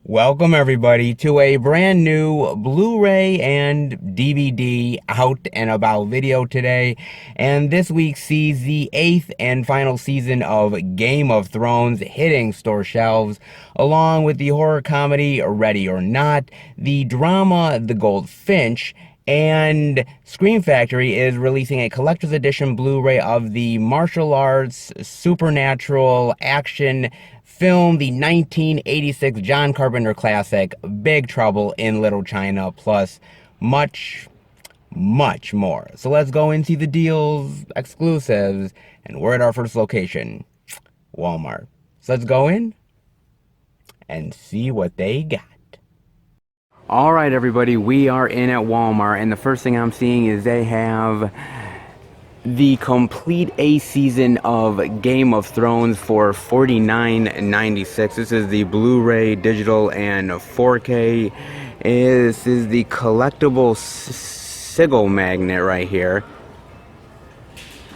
Welcome everybody to a brand new Blu-ray and DVD out and about video today. And this week sees the 8th and final season of Game of Thrones hitting store shelves, along with the horror comedy Ready or Not, the drama The Goldfinch, and Scream Factory is releasing a collector's edition Blu-ray of the martial arts supernatural action film, the 1986 John Carpenter classic Big Trouble in Little China, plus much, much more. So let's go and see the deals, exclusives, and we're at our first location, Walmart. So let's go in and see what they got. All right, everybody, we are in at Walmart, and the first thing I'm seeing is they have the complete A season of Game of Thrones for $49.96. This is the Blu-ray, digital, and 4K. This is the collectible sigil magnet right here.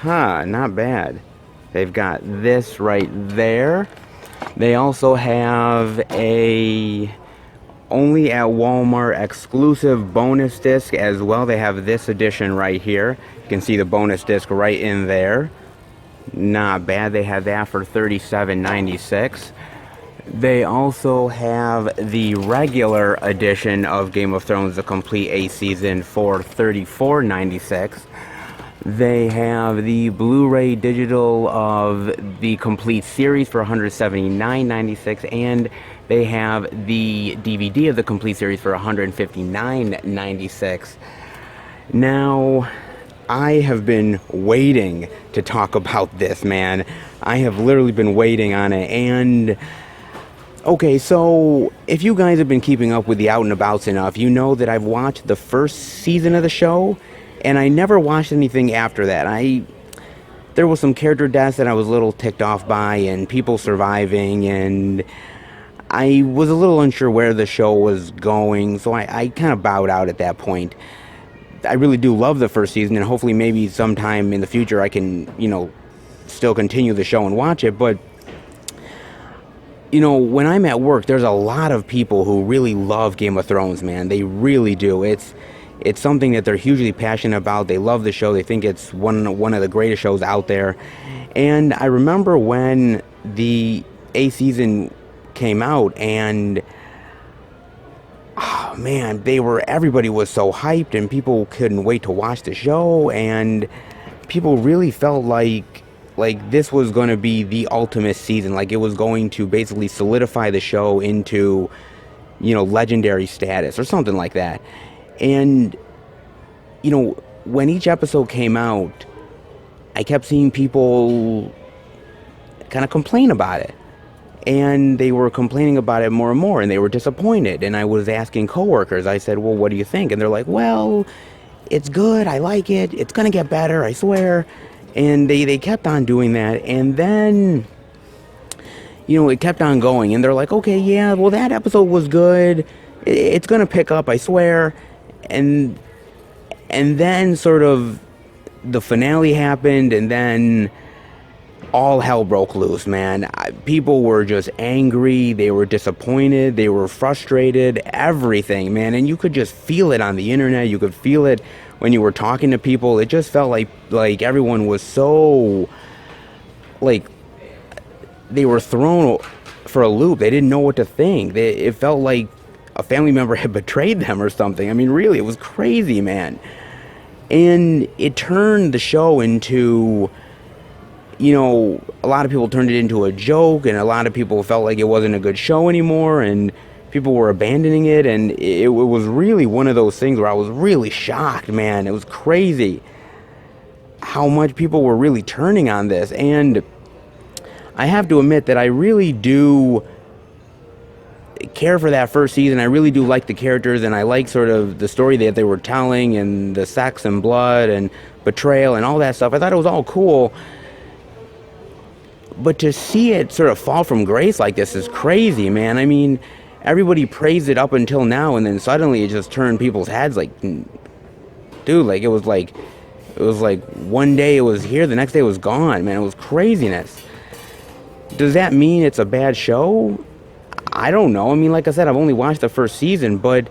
Not bad. They've got this right there. They also have a only at Walmart exclusive bonus disc as well. They have this edition right here. You can see the bonus disc right in there. Not bad. They have that for $37.96. They also have the regular edition of Game of Thrones, the complete A season, for $34.96. They have the Blu-ray digital of the complete series for $179.96, and they have the DVD of the complete series for $159.96. Now, I have been waiting to talk about this, man. I have literally been waiting on it. And okay, so if you guys have been keeping up with the out and abouts enough, you know that I've watched the first season of the show, and I never watched anything after that. There was some character deaths that I was a little ticked off by, and people surviving, and I was a little unsure where the show was going, so I kind of bowed out at that point. I really do love the first season, and hopefully maybe sometime in the future I can, still continue the show and watch it. But, when I'm at work, there's a lot of people who really love Game of Thrones, man. They really do. It's something that they're hugely passionate about. They love the show. They think it's one of the greatest shows out there. And I remember when the A season came out, and oh man, everybody was so hyped, and people couldn't wait to watch the show, and people really felt like this was going to be the ultimate season, like it was going to basically solidify the show into legendary status or something like that. And when each episode came out, I kept seeing people kind of complain about it. And they were complaining about it more and more, and they were disappointed. And I was asking coworkers, I said, well, what do you think? And they're like, well, it's good, I like it, it's gonna get better, I swear. And they kept on doing that, and then it kept on going, and they're like, okay, yeah, well, that episode was good, it's gonna pick up, I swear. And then sort of the finale happened, and then all hell broke loose, man. People were just angry, they were disappointed, they were frustrated, everything, man. And you could just feel it on the internet, you could feel it when you were talking to people. It just felt like everyone was so, they were thrown for a loop. They didn't know what to think. It felt like a family member had betrayed them or something. I mean, really, it was crazy, man. And it turned the show into, a lot of people turned it into a joke, and a lot of people felt like it wasn't a good show anymore, and people were abandoning it, and it was really one of those things where I was really shocked, man. It was crazy how much people were really turning on this. And I have to admit that I really do care for that first season. I really do like the characters, and I like sort of the story that they were telling, and the sex and blood and betrayal and all that stuff. I thought it was all cool. But to see it sort of fall from grace like this is crazy, man. I mean, everybody praised it up until now, and then suddenly it just turned people's heads. Like, dude, it was like one day it was here, the next day it was gone, man. It was craziness. Does that mean it's a bad show? I don't know. I mean, like I said, I've only watched the first season, but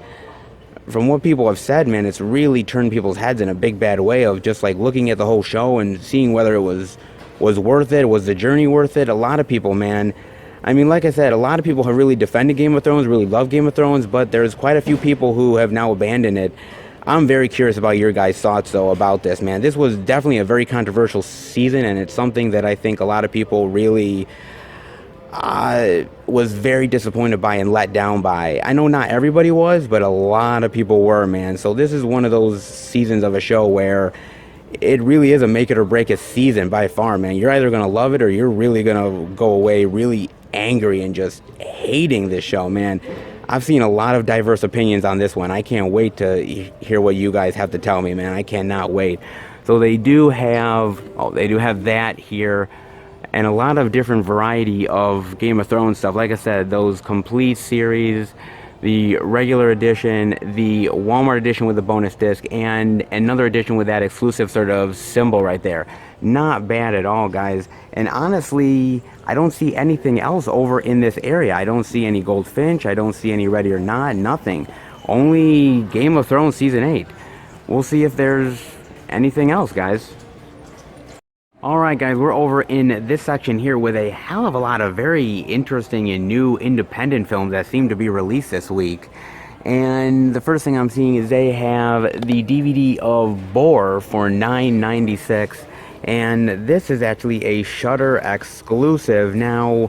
from what people have said, man, it's really turned people's heads in a big bad way of just like looking at the whole show and seeing whether it was worth it, was the journey worth it. A lot of people, man. I mean, like I said, a lot of people have really defended Game of Thrones, really love Game of Thrones, but there's quite a few people who have now abandoned it. I'm very curious about your guys' thoughts, though, about this, man. This was definitely a very controversial season, and it's something that I think a lot of people really was very disappointed by and let down by. I know not everybody was, but a lot of people were, man. So this is one of those seasons of a show where it really is a make it or break it season by far, man. You're either going to love it or you're really going to go away really angry and just hating this show, man. I've seen a lot of diverse opinions on this one. I can't wait to hear what you guys have to tell me, man. I cannot wait. So they do have that here, and a lot of different variety of Game of Thrones stuff. Like I said, those complete series, the regular edition, the Walmart edition with the bonus disc, and another edition with that exclusive sort of symbol right there. Not bad at all, guys. And honestly, I don't see anything else over in this area. I don't see any Goldfinch. I don't see any Ready or Not. Nothing. Only Game of Thrones Season 8. We'll see if there's anything else, guys. Alright, guys, we're over in this section here with a hell of a lot of very interesting and new independent films that seem to be released this week. And the first thing I'm seeing is they have the DVD of Boar for $9.96. And this is actually a Shudder exclusive. Now,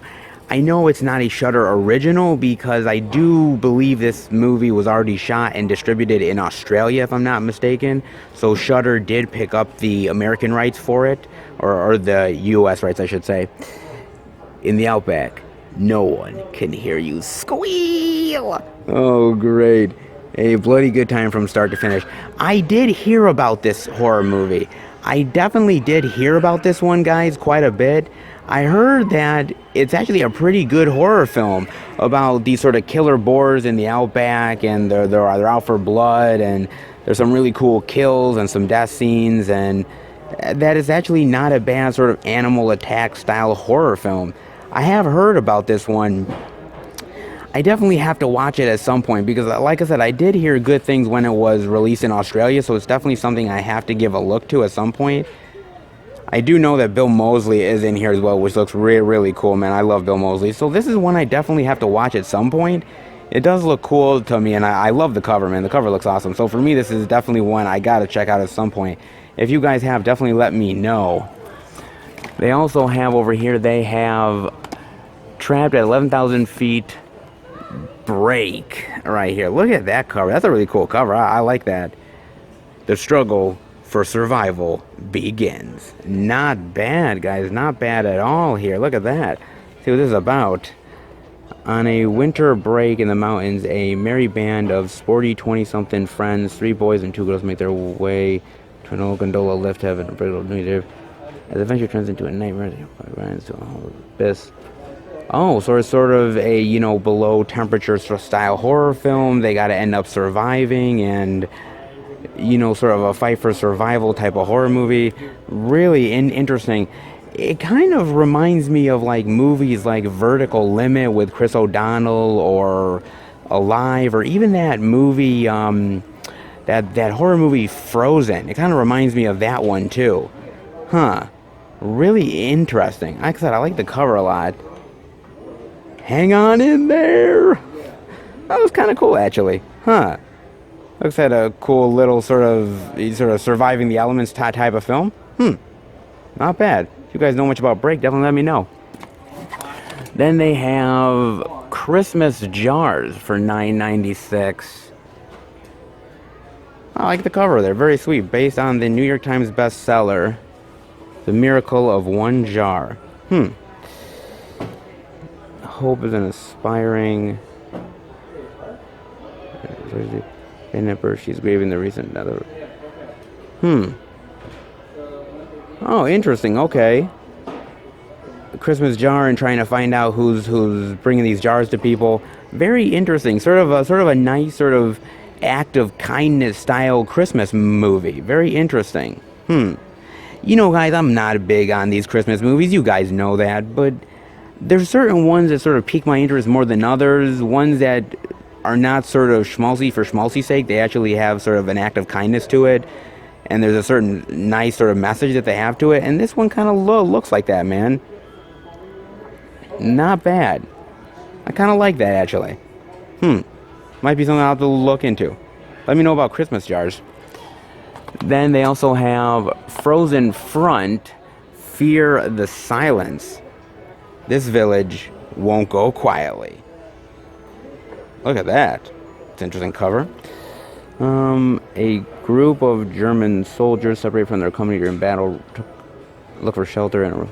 I know it's not a Shudder original because I do believe this movie was already shot and distributed in Australia, if I'm not mistaken. So Shudder did pick up the American rights for it, or the US rights, I should say. In the Outback, no one can hear you squeal. Oh, great. A bloody good time from start to finish. I did hear about this horror movie. I definitely did hear about this one, guys, quite a bit. I heard that it's actually a pretty good horror film about these sort of killer boars in the Outback, and they're out for blood, and there's some really cool kills and some death scenes, and that is actually not a bad sort of animal attack style horror film. I have heard about this one. I definitely have to watch it at some point because, like I said, I did hear good things when it was released in Australia, so it's definitely something I have to give a look to at some point. I do know that Bill Moseley is in here as well, which looks really, really cool, man. I love Bill Moseley. So this is one I definitely have to watch at some point. It does look cool to me, and I love the cover, man. The cover looks awesome. So for me, this is definitely one I got to check out at some point. If you guys have, definitely let me know. They also have over here, they have Trapped at 11,000 Feet Break right here. Look at that cover. That's a really cool cover. I like that. The struggle for survival begins. Not bad, guys. Not bad at all here. Look at that. See what this is about. On a winter break in the mountains, a merry band of sporty 20-something friends, 3 boys and 2 girls, make their way to an old gondola lift heaven. As adventure turns into a nightmare, they runs to a whole abyss. Oh, so it's sort of a, below temperature style horror film. They got to end up surviving and, sort of a fight for survival type of horror movie. Really interesting. It kind of reminds me of like movies like Vertical Limit with Chris O'Donnell, or Alive, or even that movie, that horror movie Frozen. It kind of reminds me of that one too. Huh. Really interesting. Like I said, I like the cover a lot. Hang on in there. That was kind of cool, actually. Huh. Looks like a cool little sort of surviving the elements type of film. Not bad. If you guys know much about Break, definitely let me know. Then they have Christmas Jars for $9.96. I like the cover. They're very sweet. Based on the New York Times bestseller, The Miracle of One Jar. Hope is an aspiring kidnapper. She's grieving the recent death. Oh, interesting. Okay. The Christmas jar and trying to find out who's bringing these jars to people. Very interesting. Sort of a nice sort of act of kindness style Christmas movie. Very interesting. Guys, I'm not big on these Christmas movies. You guys know that, but There's certain ones that sort of pique my interest more than others. Ones that are not sort of schmaltzy for schmaltzy's sake. They actually have sort of an act of kindness to it. And there's a certain nice sort of message that they have to it. And this one kind of looks like that, man. Not bad. I kind of like that, actually. Might be something I'll have to look into. Let me know about Christmas jars. Then they also have Frozen Front, Fear the Silence. This village won't go quietly. Look at that. It's an interesting cover. A group of German soldiers separate from their company during battle look for shelter in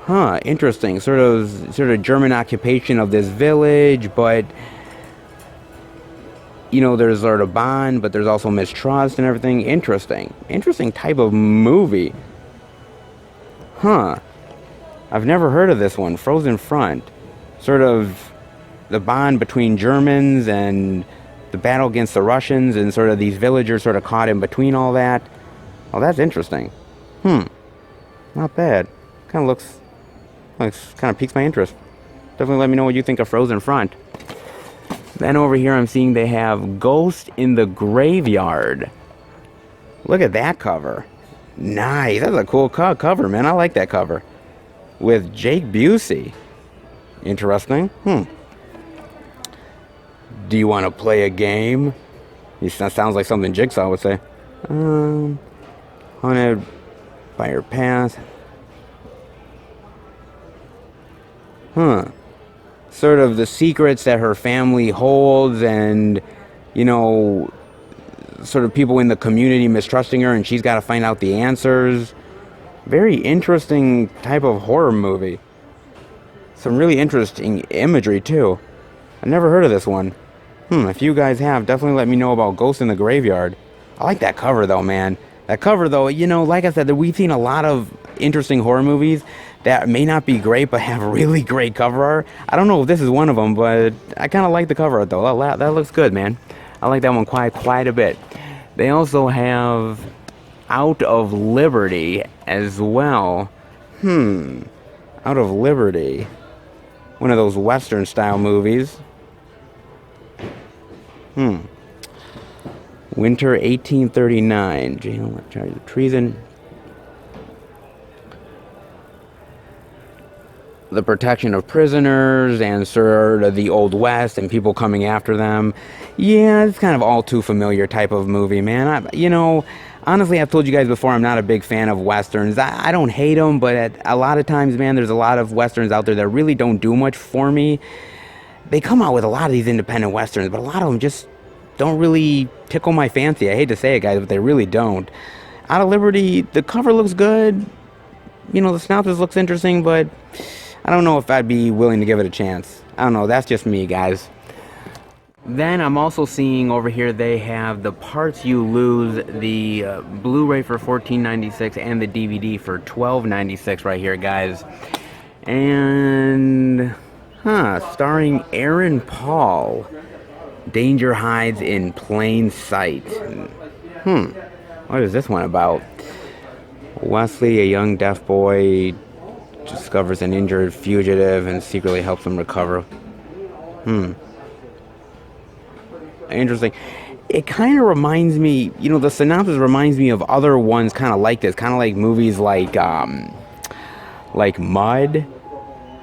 a... interesting. Sort of German occupation of this village, but there's sort of bond, but there's also mistrust and everything. Interesting type of movie. I've never heard of this one. Frozen Front. Sort of the bond between Germans and the battle against the Russians, and sort of these villagers sort of caught in between all that. Oh, that's interesting. Not bad. Kind of piques my interest. Definitely let me know what you think of Frozen Front. Then over here I'm seeing they have Ghost in the Graveyard. Look at that cover. Nice. That's a cool cover, man. I like that cover. With Jake Busey. Interesting. Do you want to play a game? That sounds like something Jigsaw would say. Haunted by your past. Sort of the secrets that her family holds, and sort of people in the community mistrusting her, and she's got to find out the answers. Very interesting type of horror movie. Some really interesting imagery too. I've never heard of this one. If you guys have, definitely let me know about Ghost in the Graveyard. I like that cover though, man. That cover though, like I said, we've seen a lot of interesting horror movies that may not be great, but have really great cover art. I don't know if this is one of them, but I kind of like the cover art though. That looks good, man. I like that one quite a bit. They also have Out of Liberty as well. Out of Liberty. One of those Western style movies. Winter 1839. Jail charge of treason. The protection of prisoners and sort of the Old West and people coming after them. Yeah, it's kind of all too familiar type of movie, man. Honestly, I've told you guys before, I'm not a big fan of Westerns. I don't hate them, but a lot of times, man, there's a lot of Westerns out there that really don't do much for me. They come out with a lot of these independent Westerns, but a lot of them just don't really tickle my fancy. I hate to say it, guys, but they really don't. Out of Liberty, the cover looks good. The synopsis looks interesting, but I don't know if I'd be willing to give it a chance. I don't know. That's just me, guys. Then I'm also seeing over here they have The Parts You Lose, the Blu-ray for $14.96 and the DVD for $12.96 right here, guys. And, starring Aaron Paul. Danger hides in plain sight. What is this one about? Wesley, a young deaf boy, discovers an injured fugitive and secretly helps him recover. Interesting. It kind of reminds me, the synopsis reminds me of other ones kind of like this, kind of like movies like Mud,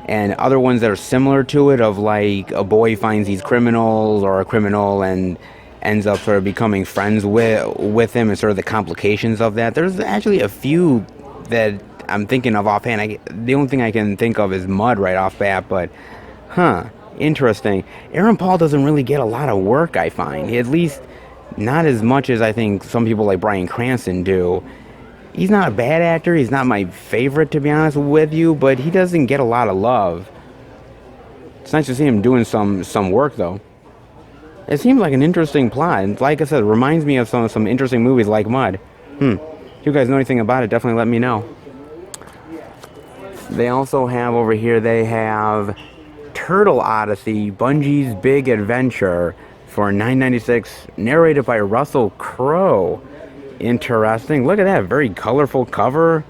and other ones that are similar to it, of like a boy finds these criminals or a criminal and ends up sort of becoming friends with him, and sort of the complications of that. There's actually a few that I'm thinking of offhand. The only thing I can think of is Mud right off bat, but interesting. Aaron Paul doesn't really get a lot of work, I find. At least not as much as I think some people like Bryan Cranston do. He's not a bad actor. He's not my favorite, to be honest with you, but he doesn't get a lot of love. It's nice to see him doing some work, though. It seems like an interesting plot, and like I said, it reminds me of some interesting movies like Mud. If you guys know anything about it, definitely let me know. They also have over here, they have Turtle Odyssey, Bungie's Big Adventure for $9.96, narrated by Russell Crowe. Interesting. Look at that, very colorful cover.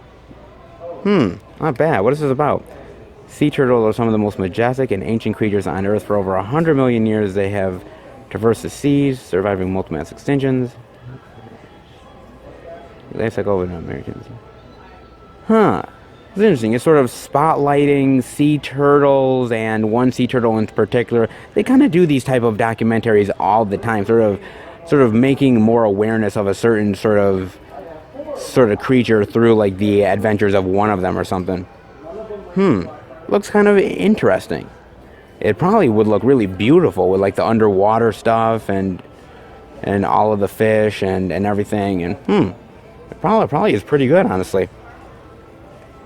Not bad. What is this about? Sea turtles are some of the most majestic and ancient creatures on Earth. For over 100 million years, they have traversed the seas, surviving multiple mass extinctions. Life's like over Americans. Huh. It's interesting. It's sort of spotlighting sea turtles, and one sea turtle in particular. They kind of do these type of documentaries all the time, sort of making more awareness of a certain sort of creature through like the adventures of one of them or something. Looks kind of interesting. It probably would look really beautiful with like the underwater stuff and all of the fish and everything, and it probably is pretty good, honestly.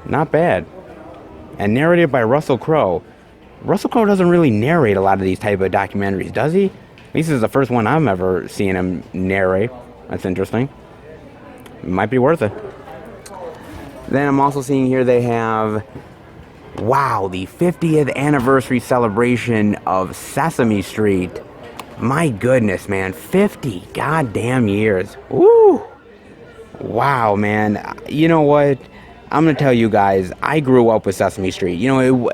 Not bad. And narrated by Russell Crowe. Russell Crowe doesn't really narrate a lot of these type of documentaries, does he? At least this is the first one I've ever seen him narrate. That's interesting. Might be worth it. Then I'm also seeing here they have, wow, the 50th anniversary celebration of Sesame Street. My goodness, man, 50 goddamn years. Woo! Wow, man. You know what? I'm going to tell you guys, I grew up with Sesame Street. You know,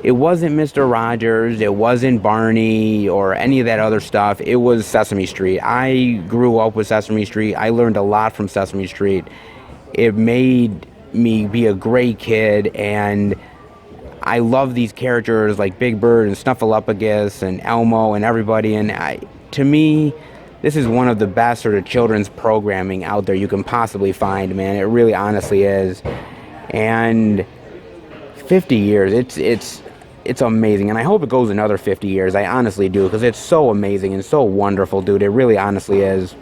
it wasn't Mr. Rogers, it wasn't Barney or any of that other stuff. It was Sesame Street. I grew up with Sesame Street. I learned a lot from Sesame Street. It made me be a great kid, and I love these characters like Big Bird and Snuffleupagus and Elmo and everybody. And to me, this is one of the best sort of children's programming out there you can possibly find, man. It really honestly is. And 50 years, it's amazing. And I hope it goes another 50 years. I honestly do, because it's so amazing and so wonderful, dude. It really honestly is.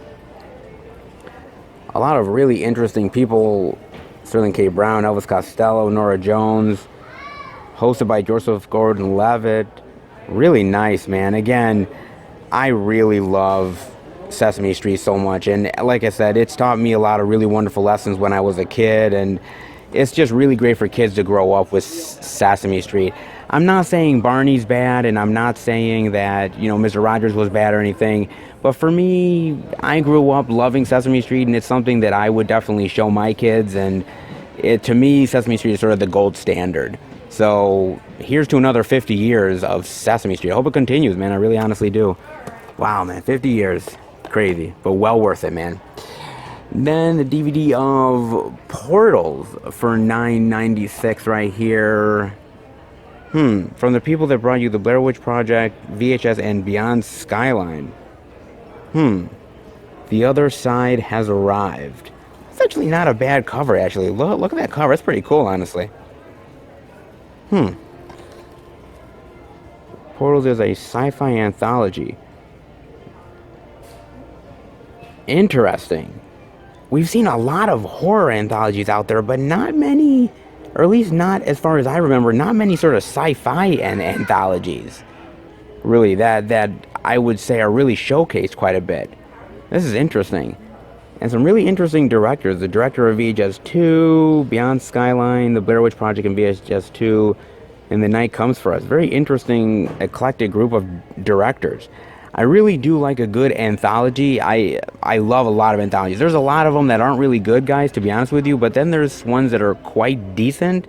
A lot of really interesting people. Sterling K. Brown, Elvis Costello, Norah Jones. Hosted by Joseph Gordon-Levitt. Really nice, man. Again, I really love Sesame Street so much, and like I said, it's taught me a lot of really wonderful lessons when I was a kid, and it's just really great for kids to grow up with Sesame Street. I'm not saying Barney's bad, and I'm not saying that, you know, Mr. Rogers was bad or anything, but for me, I grew up loving Sesame Street, and it's something that I would definitely show my kids, and to me, Sesame Street is sort of the gold standard. So here's to another 50 years of Sesame Street. I hope it continues, man. I really honestly do. Wow, man, 50 years. Crazy, but well worth it, man. Then the DVD of Portals for $9.96 right here. From the people that brought you the Blair Witch Project, VHS, and Beyond Skyline. The Other Side Has Arrived. It's actually not a bad cover, actually. Look at that cover. It's pretty cool, honestly. Portals is a sci-fi anthology. Interesting. We've seen a lot of horror anthologies out there, but not many, or at least not as far as I remember, not many sort of sci-fi anthologies. Really, that I would say are really showcased quite a bit. This is interesting. And some really interesting directors. The director of VHS 2, Beyond Skyline, The Blair Witch Project, and VHS 2, and The Night Comes for Us. Very interesting, eclectic group of directors. I really do like a good anthology. I love a lot of anthologies. There's a lot of them that aren't really good, guys, to be honest with you, but then there's ones that are quite decent.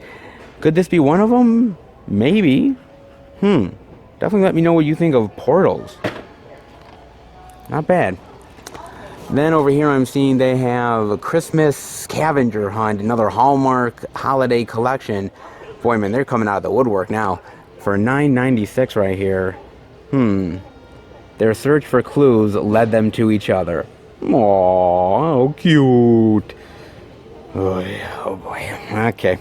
Could this be one of them? Maybe. Definitely let me know what you think of Portals. Not bad. Then over here I'm seeing they have a Christmas Scavenger Hunt, another Hallmark holiday collection. Boy, man, they're coming out of the woodwork now. For $9.96 right here. Their search for clues led them to each other. Aww, how cute. Oh boy. Okay.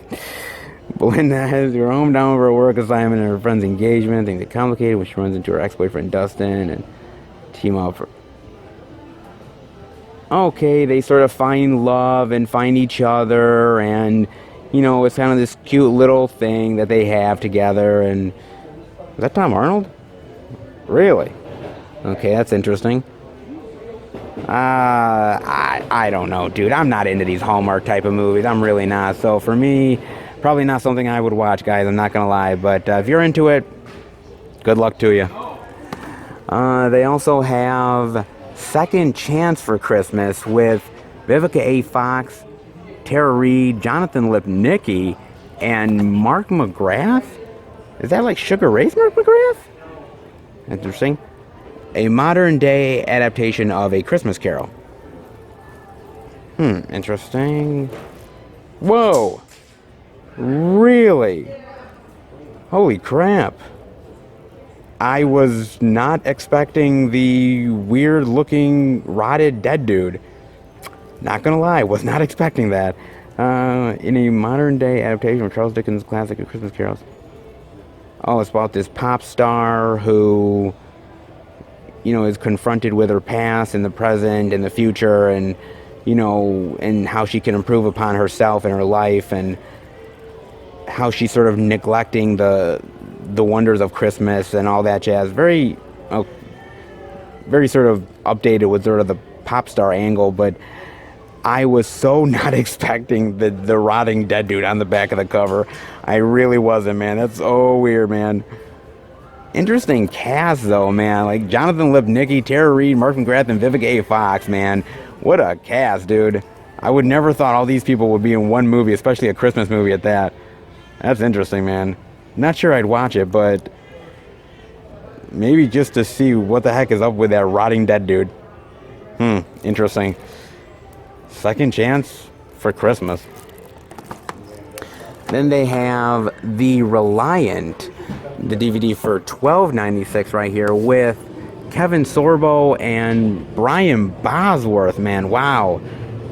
Belinda has her home down for a work assignment and her friend's engagement. Things get complicated when she runs into her ex-boyfriend Dustin and team up for... Okay, they sort of find love and find each other, and, you know, it's kind of this cute little thing that they have together. And is that Tom Arnold? Really? Okay, that's interesting. I don't know, dude. I'm not into these Hallmark type of movies. I'm really not. So for me, probably not something I would watch, guys. I'm not gonna lie. But if you're into it, good luck to you. They also have Second Chance for Christmas with Vivica A. Fox, Tara Reid, Jonathan Lipnicki, and Mark McGrath? Is that like Sugar Ray's Mark McGrath? Interesting. A modern day adaptation of A Christmas Carol. Interesting. Whoa! Really? Holy crap. I was not expecting the weird looking rotted dead dude. Not gonna lie, was not expecting that. In a modern day adaptation of Charles Dickens' classic A Christmas Carol. Oh, it's about this pop star who, is confronted with her past and the present and the future, and, and how she can improve upon herself and her life, and how she's sort of neglecting the wonders of Christmas and all that jazz. Very sort of updated with sort of the pop star angle, but I was so not expecting the rotting dead dude on the back of the cover. I really wasn't, man. That's so weird, man. Interesting cast, though, man. Like Jonathan Lipnicki, Tara Reid, Mark McGrath, and Vivica A. Fox, man. What a cast, dude. I would never thought all these people would be in one movie, especially a Christmas movie at that. That's interesting, man. Not sure I'd watch it, but maybe just to see what the heck is up with that rotting dead dude. Interesting. Second chance for Christmas. Then they have The Reliant, the DVD for $12.96 right here, with Kevin Sorbo and Brian Bosworth, man. Wow.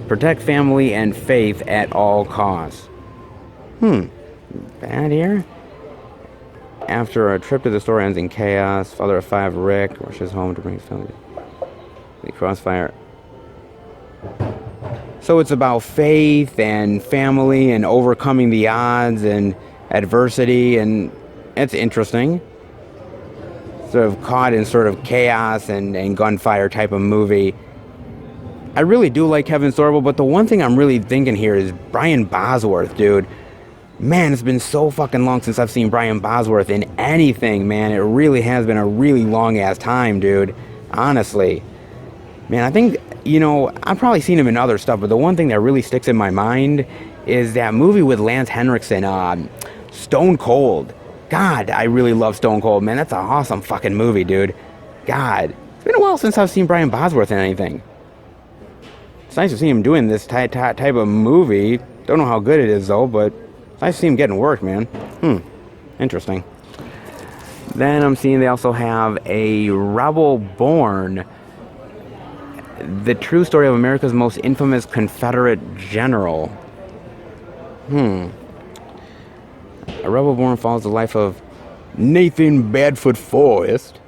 Protect family and faith at all costs. Bad here. After a trip to the store ends in chaos, father of 5 Rick rushes home to bring his family. The crossfire. So it's about faith and family and overcoming the odds and adversity, and it's interesting. Sort of caught in sort of chaos and gunfire type of movie. I really do like Kevin Sorbo, but the one thing I'm really thinking here is Brian Bosworth, dude. Man, it's been so fucking long since I've seen Brian Bosworth in anything, man. It really has been a really long-ass time, dude. Honestly. Man, I think, I've probably seen him in other stuff, but the one thing that really sticks in my mind is that movie with Lance Henriksen, Stone Cold. God, I really love Stone Cold, man. That's an awesome fucking movie, dude. God. It's been a while since I've seen Brian Bosworth in anything. It's nice to see him doing this type of movie. Don't know how good it is, though, but it's nice to see him getting work, man. Interesting. Then I'm seeing they also have a Rebel Born, the true story of America's most infamous Confederate general. A Rebel Born follows the life of Nathan Badfoot Forrest,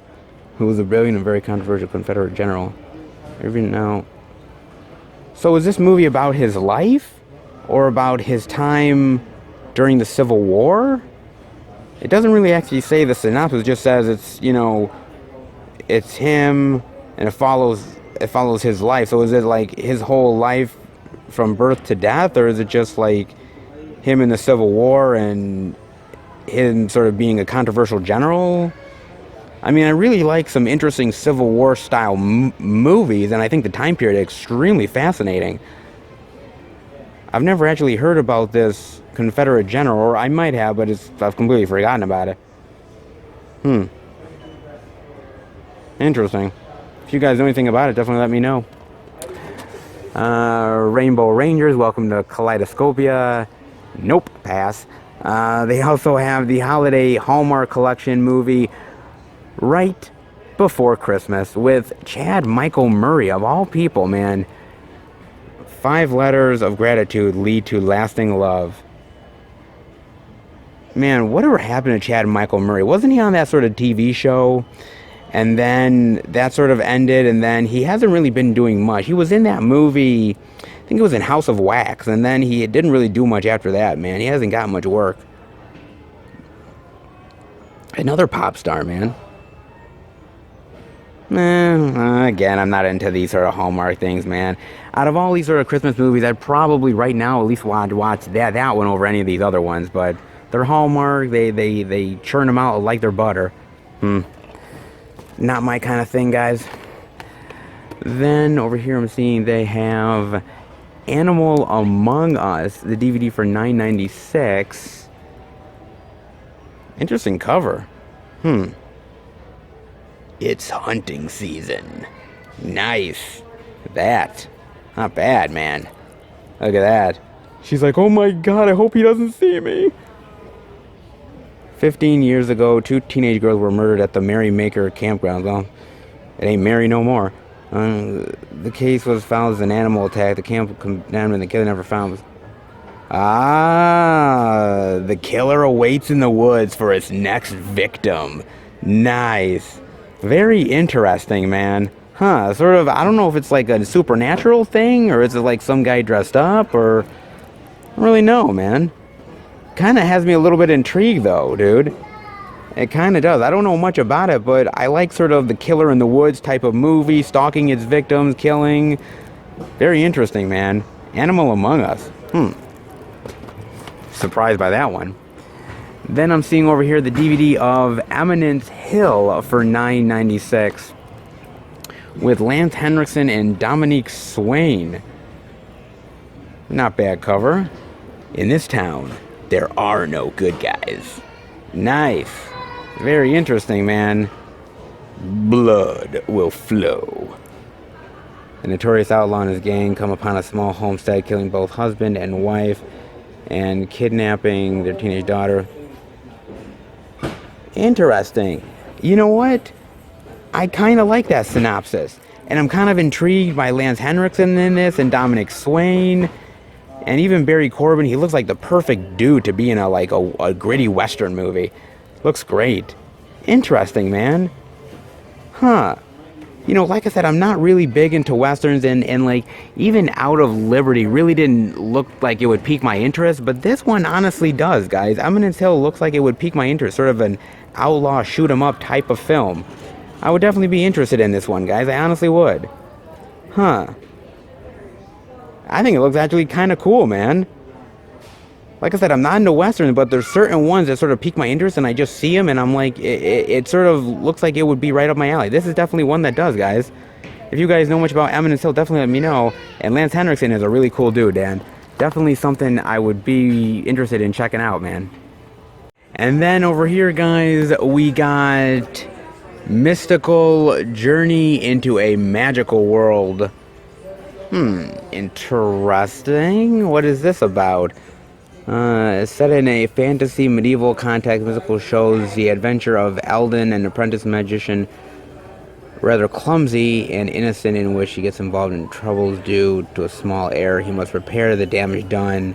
who was a brilliant and very controversial Confederate general. Even now. So is this movie about his life? Or about his time during the Civil War? It doesn't really actually say. The synopsis just says it's, it's him and it follows his life. So is it like his whole life from birth to death, or is it just like him in the Civil War and him sort of being a controversial general? I mean, I really like some interesting Civil War style movies, and I think the time period is extremely fascinating. I've never actually heard about this Confederate general, or I might have, but I've completely forgotten about it. Interesting. If you guys know anything about it, definitely let me know. Rainbow Rangers, welcome to Kaleidoscopia. Nope, pass. They also have the Holiday Hallmark Collection movie Right Before Christmas with Chad Michael Murray, of all people, man. 5 letters of gratitude lead to lasting love. Man, whatever happened to Chad Michael Murray? Wasn't he on that sort of TV show? And then that sort of ended, and then he hasn't really been doing much. He was in that movie, I think it was in House of Wax, and then he didn't really do much after that, man. He hasn't got much work. Another pop star, man. Again, I'm not into these sort of Hallmark things, man. Out of all these sort of Christmas movies, I'd probably right now at least want to watch that one over any of these other ones. But they're Hallmark. They churn them out like they're butter. Not my kind of thing, guys. Then over here I'm seeing they have Animal Among Us, the DVD for $9.96. Interesting cover. Hmm. It's hunting season. Nice. That. Not bad, man. Look at that. She's like, oh my god, I hope he doesn't see me. 15 years ago, 2 teenage girls were murdered at the Merrymaker campground. Well, it ain't Mary no more. The case was found as an animal attack. The camp condemned and the killer never found. Ah, the killer awaits in the woods for its next victim. Nice. Very interesting, man. Huh, sort of, I don't know if it's like a supernatural thing, or is it like some guy dressed up, or... I don't really know, man. Kind of has me a little bit intrigued, though, dude. It kind of does. I don't know much about it, but I like sort of the killer in the woods type of movie, stalking its victims, killing. Very interesting, man. Animal Among Us. Surprised by that one. Then I'm seeing over here the DVD of Eminence Hill for $9.96 with Lance Henriksen and Dominique Swain. Not bad cover. In this town, there are no good guys. Nice. Very interesting, man. Blood will flow. A notorious outlaw and his gang come upon a small homestead, killing both husband and wife and kidnapping their teenage daughter. Interesting. You know what? I kind of like that synopsis. And I'm kind of intrigued by Lance Henriksen in this and Dominic Swain. And even Barry Corbin. He looks like the perfect dude to be in a gritty Western movie. Looks great. Interesting, man. Huh. You know, like I said, I'm not really big into Westerns, and like, even Out of Liberty really didn't look like it would pique my interest, but this one honestly does, guys. Eminence Hill looks like it would pique my interest, sort of an outlaw shoot-'em-up type of film. I would definitely be interested in this one, guys. I honestly would. Huh. I think it looks actually kind of cool, man. Like I said, I'm not into Westerns, but there's certain ones that sort of pique my interest, and I just see them, and I'm like, it sort of looks like it would be right up my alley. This is definitely one that does, guys. If you guys know much about Eminence Hill, definitely let me know. And Lance Henriksen is a really cool dude, Dan. Definitely something I would be interested in checking out, man. And then over here, guys, we got Mystical Journey into a Magical World. Interesting. What is this about? Set in a fantasy medieval context, Mystical shows the adventure of Eldon, an apprentice magician, rather clumsy and innocent, in which he gets involved in troubles due to a small error. He must repair the damage done.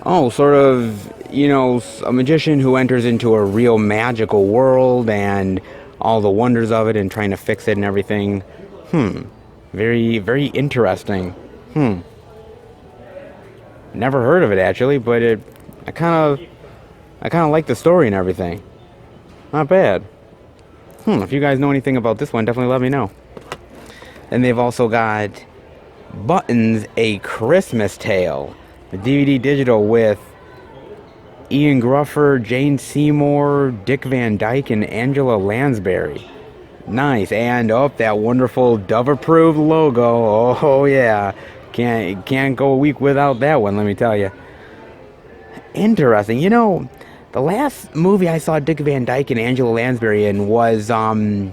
Oh, sort of, you know, a magician who enters into a real magical world and all the wonders of it and trying to fix it and everything. Very, very interesting. Never heard of it actually, but I kind of like the story and everything. Not bad. If you guys know anything about this one, definitely let me know. And they've also got Buttons, A Christmas Tale, the DVD digital with Ian Gruffer, Jane Seymour, Dick Van Dyke, and Angela Lansbury. Nice. And that wonderful Dove approved logo. Oh yeah. Can't go a week without that one, let me tell you. Interesting. You know, the last movie I saw Dick Van Dyke and Angela Lansbury in was that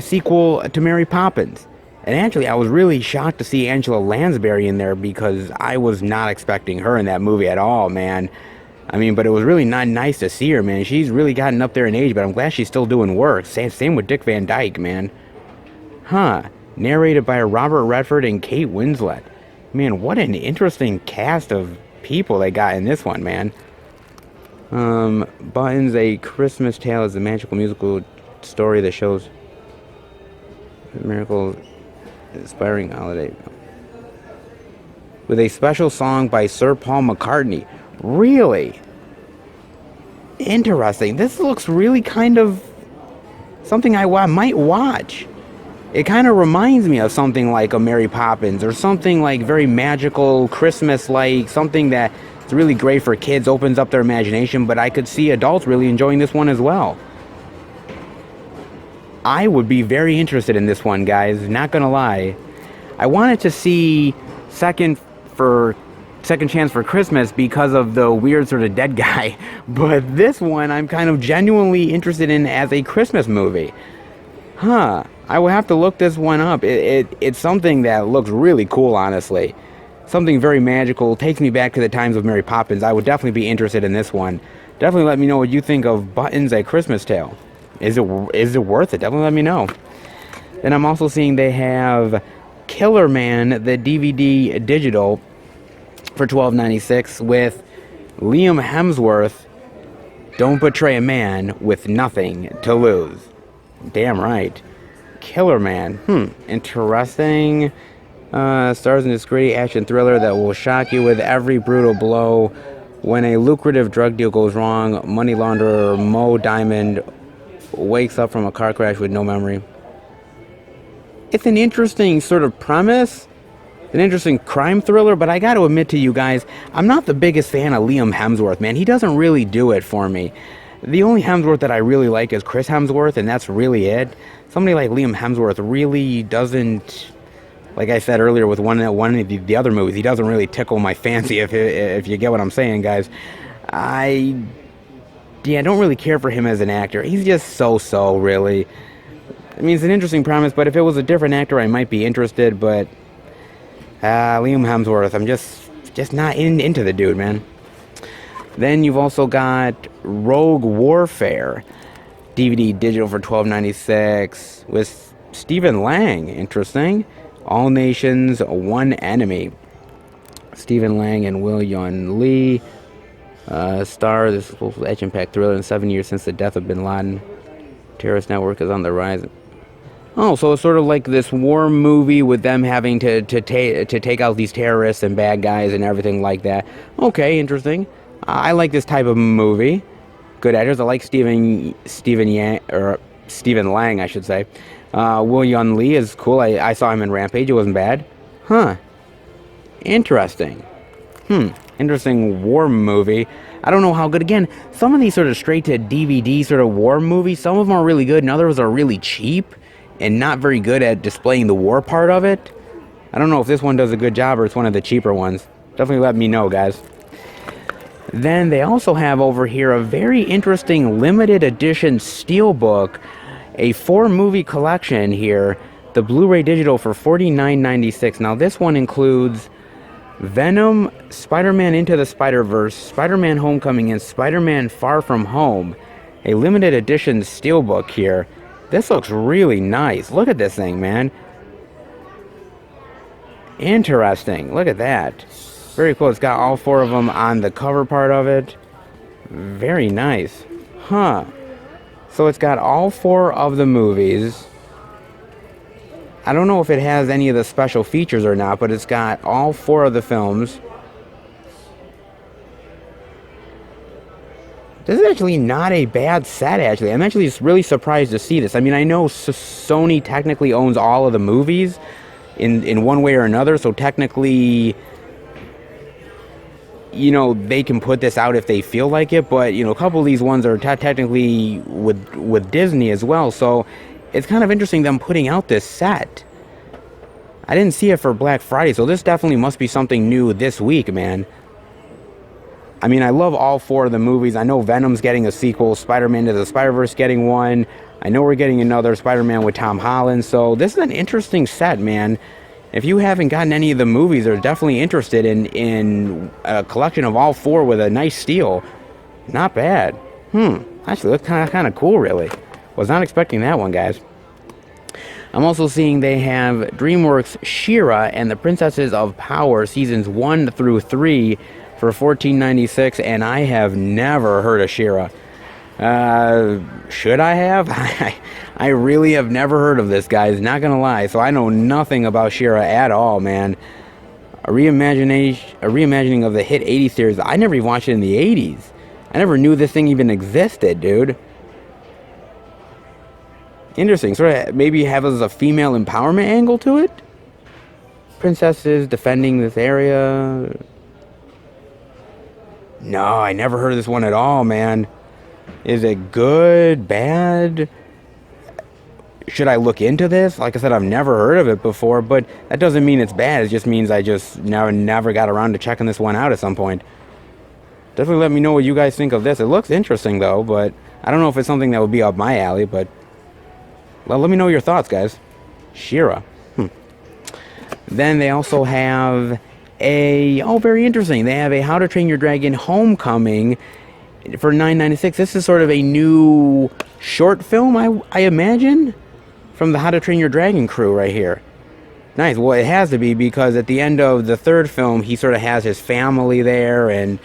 sequel to Mary Poppins. And actually, I was really shocked to see Angela Lansbury in there because I was not expecting her in that movie at all, man. I mean, but it was really not nice to see her, man. She's really gotten up there in age, but I'm glad she's still doing work. Same with Dick Van Dyke, man. Narrated by Robert Redford and Kate Winslet. Man, what an interesting cast of people they got in this one, man. Buttons, A Christmas Tale is a magical musical story that shows a miracle inspiring holiday. With a special song by Sir Paul McCartney. Really? Interesting. This looks really kind of something I might watch. It kind of reminds me of something like a Mary Poppins or something like very magical, Christmas-like, something that's really great for kids, opens up their imagination, but I could see adults really enjoying this one as well. I would be very interested in this one, guys, not gonna lie. I wanted to see Second for Second Chance for Christmas because of the weird sort of dead guy. But this one I'm kind of genuinely interested in as a Christmas movie. Huh. I will have to look this one up. It's something that looks really cool, honestly. Something very magical. Takes me back to the times of Mary Poppins. I would definitely be interested in this one. Definitely let me know what you think of Buttons: A Christmas Tale. Is it worth it? Definitely let me know. Then I'm also seeing they have Killer Man, the DVD digital, for $12.96 with Liam Hemsworth. Don't betray a man with nothing to lose. Damn right. Killer Man. Interesting. Stars in this gritty action thriller that will shock you with every brutal blow. When a lucrative drug deal goes wrong, money launderer Mo Diamond wakes up from a car crash with no memory. It's an interesting sort of premise, an interesting crime thriller, but I got to admit to you guys, I'm not the biggest fan of Liam Hemsworth, man. He doesn't really do it for me. The only Hemsworth that I really like is Chris Hemsworth, and that's really it. Somebody like Liam Hemsworth really doesn't, like I said earlier with one of the other movies, he doesn't really tickle my fancy, if you get what I'm saying, guys. I don't really care for him as an actor. He's just so-so, really. I mean, it's an interesting premise, but if it was a different actor, I might be interested, but Liam Hemsworth, I'm just not into the dude, man. Then you've also got Rogue Warfare, DVD digital for $12.96 with Stephen Lang. Interesting. All Nations, One Enemy. Stephen Lang and Will Yun Lee star this action-packed thriller in 7 years since the death of bin Laden. Terrorist network is on the rise. Oh, so it's sort of like this war movie with them having to take out these terrorists and bad guys and everything like that. Okay, interesting. I like this type of movie. Good actors. I like Stephen Lang, I should say. Will Yun Lee is cool. I saw him in Rampage. It wasn't bad. Huh. Interesting. Interesting war movie. I don't know how good. Again, some of these sort of straight to DVD sort of war movies, some of them are really good and others are really cheap and not very good at displaying the war part of it. I don't know if this one does a good job or it's one of the cheaper ones. Definitely let me know, guys. Then they also have over here a very interesting limited edition steelbook, a 4-movie collection here, the Blu-ray digital for $49.96. Now this one includes Venom, Spider-Man Into the Spider-Verse, Spider-Man Homecoming, and Spider-Man Far From Home. A limited edition steelbook here. This looks really nice. Look at this thing, man. Interesting. Look at that. Very cool. It's got all 4 of them on the cover part of it. Very nice. Huh. So it's got all 4 of the movies. I don't know if it has any of the special features or not, but it's got all 4 of the films. This is actually not a bad set, actually. I'm actually just really surprised to see this. I mean, I know Sony technically owns all of the movies in one way or another, so technically, you know, they can put this out if they feel like it, but, you know, a couple of these ones are technically with Disney as well, so it's kind of interesting them putting out this set. I didn't see it for Black Friday, so this definitely must be something new this week, man. I mean, I love all 4 of the movies. I know Venom's getting a sequel, Spider-Man Into the Spider-Verse getting one. I know we're getting another Spider-Man with Tom Holland, so this is an interesting set, man. If you haven't gotten any of the movies, or definitely interested in a collection of all 4 with a nice steal, not bad. Actually, looks kind of cool, really. Was not expecting that one, guys. I'm also seeing they have DreamWorks She-Ra and the Princesses of Power seasons 1 through 3 for $14.96, and I have never heard of She-Ra. Should I have? I really have never heard of this, guys, not gonna lie. So I know nothing about She-Ra at all, man. A reimagining of the hit 80s series. I never even watched it in the 80s. I never knew this thing even existed, dude. Interesting. Sort of maybe have as a female empowerment angle to it. Princesses defending this area. No, I never heard of this one at all, man. Is it good? Bad? should I look into this? Like I said, I've never heard of it before, but that doesn't mean it's bad. It just means I just never got around to checking this one out at some point. Definitely let me know what you guys think of this. It looks interesting, though, but I don't know if it's something that would be up my alley, but let me know your thoughts, guys. She-Ra. Then they also have very interesting. They have a How to Train Your Dragon Homecoming for $9.96. This is sort of a new short film, I imagine, from the How to Train Your Dragon crew right here. Nice. Well, it has to be, because at the end of the third film, he sort of has his family there, and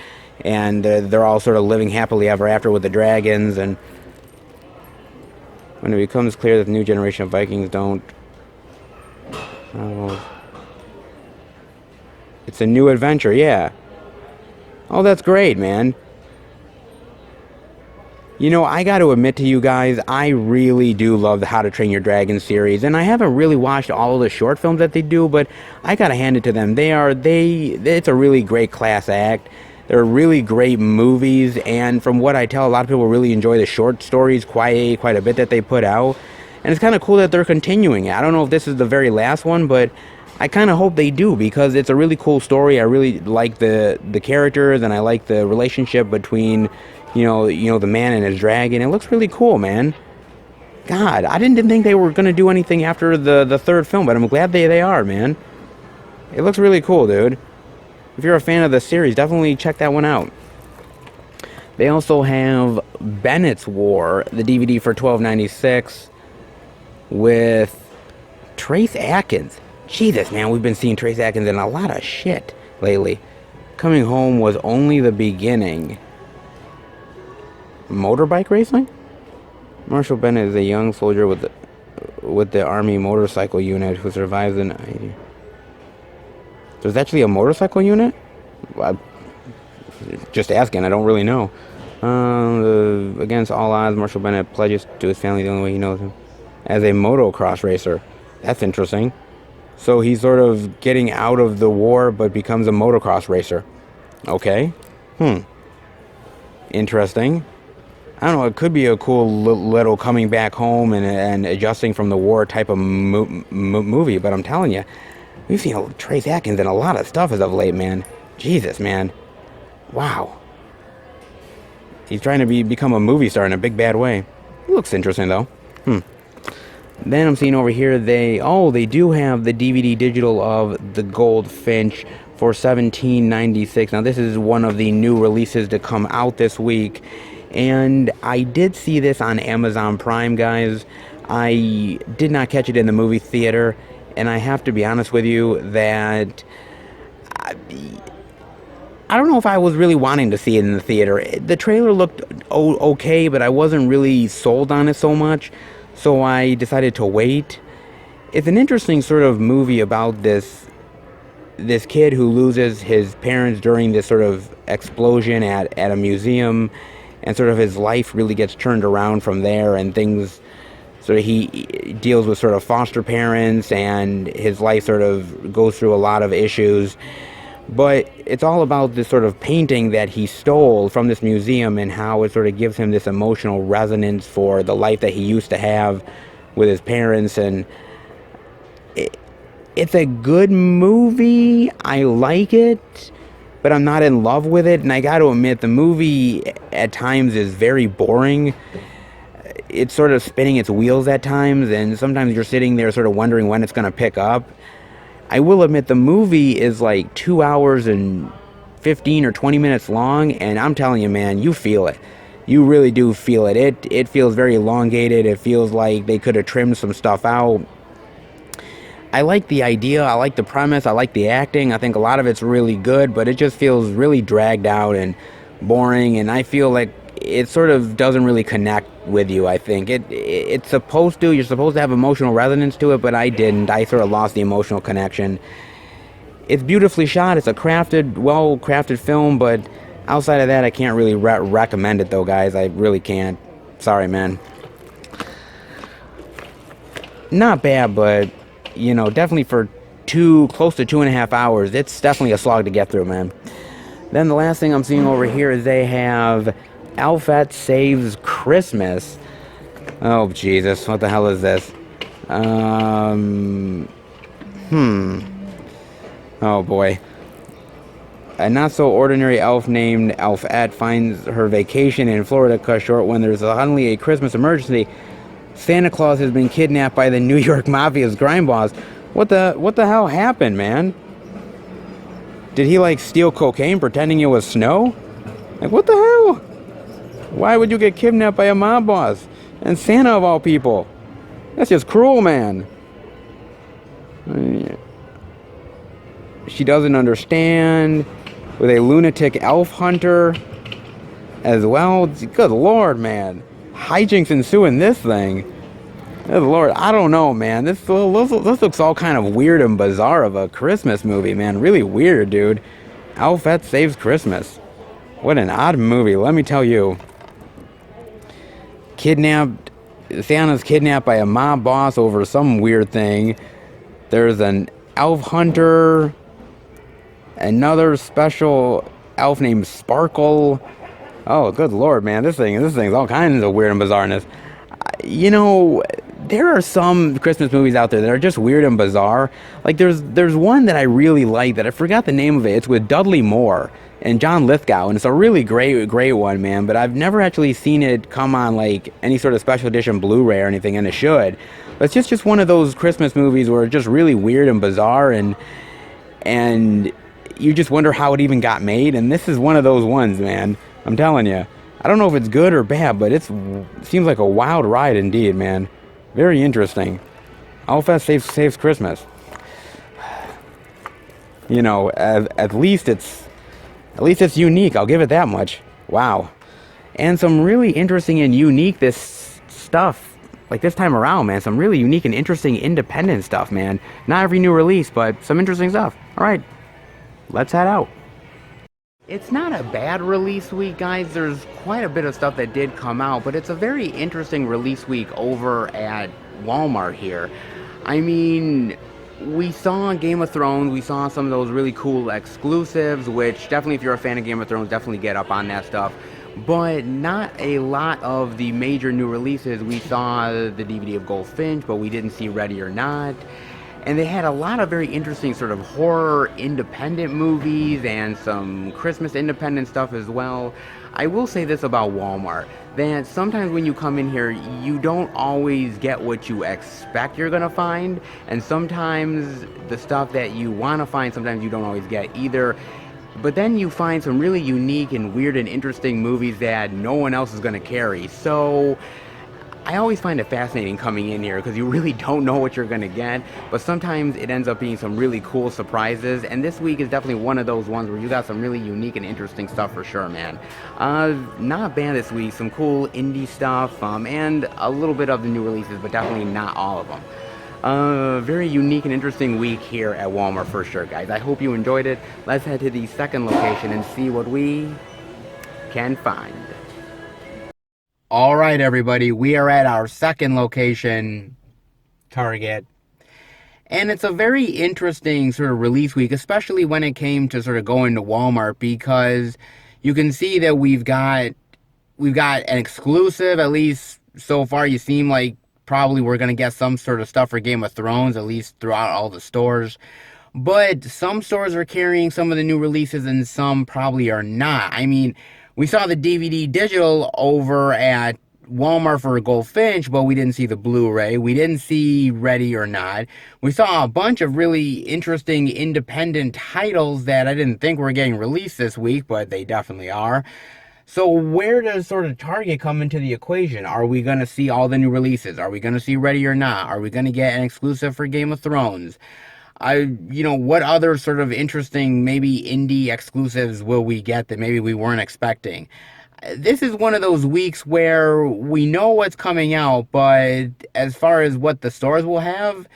they're all sort of living happily ever after with the dragons. And when it becomes clear that the new generation of Vikings don't... it's a new adventure, yeah. Oh, that's great, man. You know, I got to admit to you guys, I really do love the How to Train Your Dragon series, and I haven't really watched all of the short films that they do, but I gotta hand it to them. It's a really great class act. They're really great movies, and from what I tell, a lot of people really enjoy the short stories quite a bit that they put out, and it's kind of cool that they're continuing it. I don't know if this is the very last one, but I kind of hope they do, because it's a really cool story. I really like the characters, and I like the relationship between you know, the man and his dragon. It looks really cool, man. God, I didn't think they were going to do anything after the third film, but I'm glad they are, man. It looks really cool, dude. If you're a fan of the series, definitely check that one out. They also have Bennett's War, the DVD for $12.96, with Trace Atkins. Jesus, man, we've been seeing Trace Atkins in a lot of shit lately. Coming Home was only the beginning. Motorbike racing? Marshall Bennett is a young soldier with the Army motorcycle unit who survives in... There's actually a motorcycle unit? Just asking, I don't really know. Against all odds, Marshall Bennett pledges to his family the only way he knows him as a motocross racer. That's interesting. So he's sort of getting out of the war, but becomes a motocross racer. Okay. Interesting. I don't know, it could be a cool little coming back home and adjusting from the war type of movie, but I'm telling you, we've seen Trace Atkins in a lot of stuff as of late, man. Jesus, man. Wow. He's trying to become a movie star in a big bad way. It looks interesting, though. Then I'm seeing over here, they do have the DVD digital of The Goldfinch for $17.96. Now, this is one of the new releases to come out this week. And I did see this on Amazon Prime, guys. I did not catch it in the movie theater, and I have to be honest with you that I don't know if I was really wanting to see it in the theater. The trailer looked okay, but I wasn't really sold on it so much, so I decided to wait. It's an interesting sort of movie about this kid who loses his parents during this sort of explosion at a museum, and sort of his life really gets turned around from there, and things sort of, he deals with sort of foster parents, and his life sort of goes through a lot of issues. But it's all about this sort of painting that he stole from this museum, and how it sort of gives him this emotional resonance for the life that he used to have with his parents. And it's a good movie. I like it, but I'm not in love with it. And I got to admit, the movie at times is very boring. It's sort of spinning its wheels at times, and sometimes you're sitting there sort of wondering when it's going to pick up. I will admit, the movie is like 2 hours and 15 or 20 minutes long, and I'm telling you, man, you feel it. You really do feel it. It feels very elongated. It feels like they could have trimmed some stuff out. I like the idea, I like the premise, I like the acting. I think a lot of it's really good, but it just feels really dragged out and boring, and I feel like it sort of doesn't really connect with you. I think it's supposed to. You're supposed to have emotional resonance to it, but I didn't. I sort of lost the emotional connection. It's beautifully shot. It's a well-crafted film, but outside of that, I can't really recommend it, though, guys. I really can't. Sorry, man. Not bad, but you know, definitely for close to 2.5 hours, it's definitely a slog to get through, man. Then the last thing I'm seeing over here is they have Alphabet Saves Christmas. Oh, Jesus, what the hell is this? Um, oh boy. A not-so-ordinary elf named Elfette finds her vacation in Florida cut short when there's suddenly a Christmas emergency. Santa Claus has been kidnapped by the New York Mafia's crime boss. What the hell happened, man? Did he, like, steal cocaine pretending it was snow? Like, what the hell? Why would you get kidnapped by a mob boss? And Santa, of all people? That's just cruel, man. She doesn't understand. With a lunatic elf hunter as well. Good lord, man. Hijinks ensue in this thing. Good lord, I don't know, man. This looks all kind of weird and bizarre of a Christmas movie, man. Really weird, dude. Elfette Saves Christmas. What an odd movie, let me tell you. Santa's kidnapped by a mob boss over some weird thing. There's an elf hunter. Another special elf named Sparkle. Oh, good lord, man. This thing's all kinds of weird and bizarreness. You know, there are some Christmas movies out there that are just weird and bizarre. Like, there's one that I really like that I forgot the name of it. It's with Dudley Moore and John Lithgow, and it's a really great one, man. But I've never actually seen it come on, like, any sort of special edition Blu-ray or anything, and it should. But it's just one of those Christmas movies where it's just really weird and bizarre, and you just wonder how it even got made, and this is one of those ones, man. I'm telling you. I don't know if it's good or bad, but it seems like a wild ride indeed, man. Very interesting. Elfette saves Christmas. You know, at least it's unique. I'll give it that much. Wow. And some really interesting and unique stuff. Like this time around, man. Some really unique and interesting independent stuff, man. Not every new release, but some interesting stuff. All right. Let's head out. It's not a bad release week, guys. There's quite a bit of stuff that did come out, but it's a very interesting release week over at Walmart here. I mean, we saw Game of Thrones, we saw some of those really cool exclusives, which definitely, if you're a fan of Game of Thrones, definitely get up on that stuff. But not a lot of the major new releases. We saw the DVD of Goldfinch, but we didn't see Ready or Not. And they had a lot of very interesting sort of horror independent movies and some Christmas independent stuff as well. I will say this about Walmart, that sometimes when you come in here, you don't always get what you expect you're going to find. And sometimes the stuff that you want to find, sometimes you don't always get either. But then you find some really unique and weird and interesting movies that no one else is going to carry. So I always find it fascinating coming in here because you really don't know what you're going to get, but sometimes it ends up being some really cool surprises, and this week is definitely one of those ones where you got some really unique and interesting stuff for sure, man. Not bad this week, some cool indie stuff, and a little bit of the new releases, but definitely not all of them. Very unique and interesting week here at Walmart for sure, guys. I hope you enjoyed it. Let's head to the second location and see what we can find. All right, everybody, we are at our second location, Target. And it's a very interesting sort of release week, especially when it came to sort of going to Walmart, because you can see that we've got an exclusive, at least so far. You seem like probably we're going to get some sort of stuff for Game of Thrones, at least throughout all the stores. But some stores are carrying some of the new releases and some probably are not. I mean, we saw the DVD digital over at Walmart for Goldfinch, but we didn't see the Blu-ray. We didn't see Ready or Not. We saw a bunch of really interesting independent titles that I didn't think were getting released this week, but they definitely are. So where does sort of Target come into the equation? Are we going to see all the new releases? Are we going to see Ready or Not? Are we going to get an exclusive for Game of Thrones? What other sort of interesting, maybe indie exclusives will we get that maybe we weren't expecting? This is one of those weeks where we know what's coming out, but as far as what the stores will have,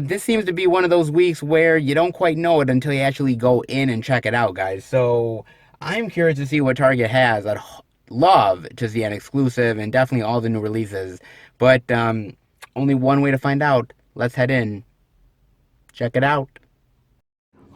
this seems to be one of those weeks where you don't quite know it until you actually go in and check it out, guys. So I'm curious to see what Target has. I'd love to see an exclusive and definitely all the new releases, but only one way to find out. Let's head in. Check it out.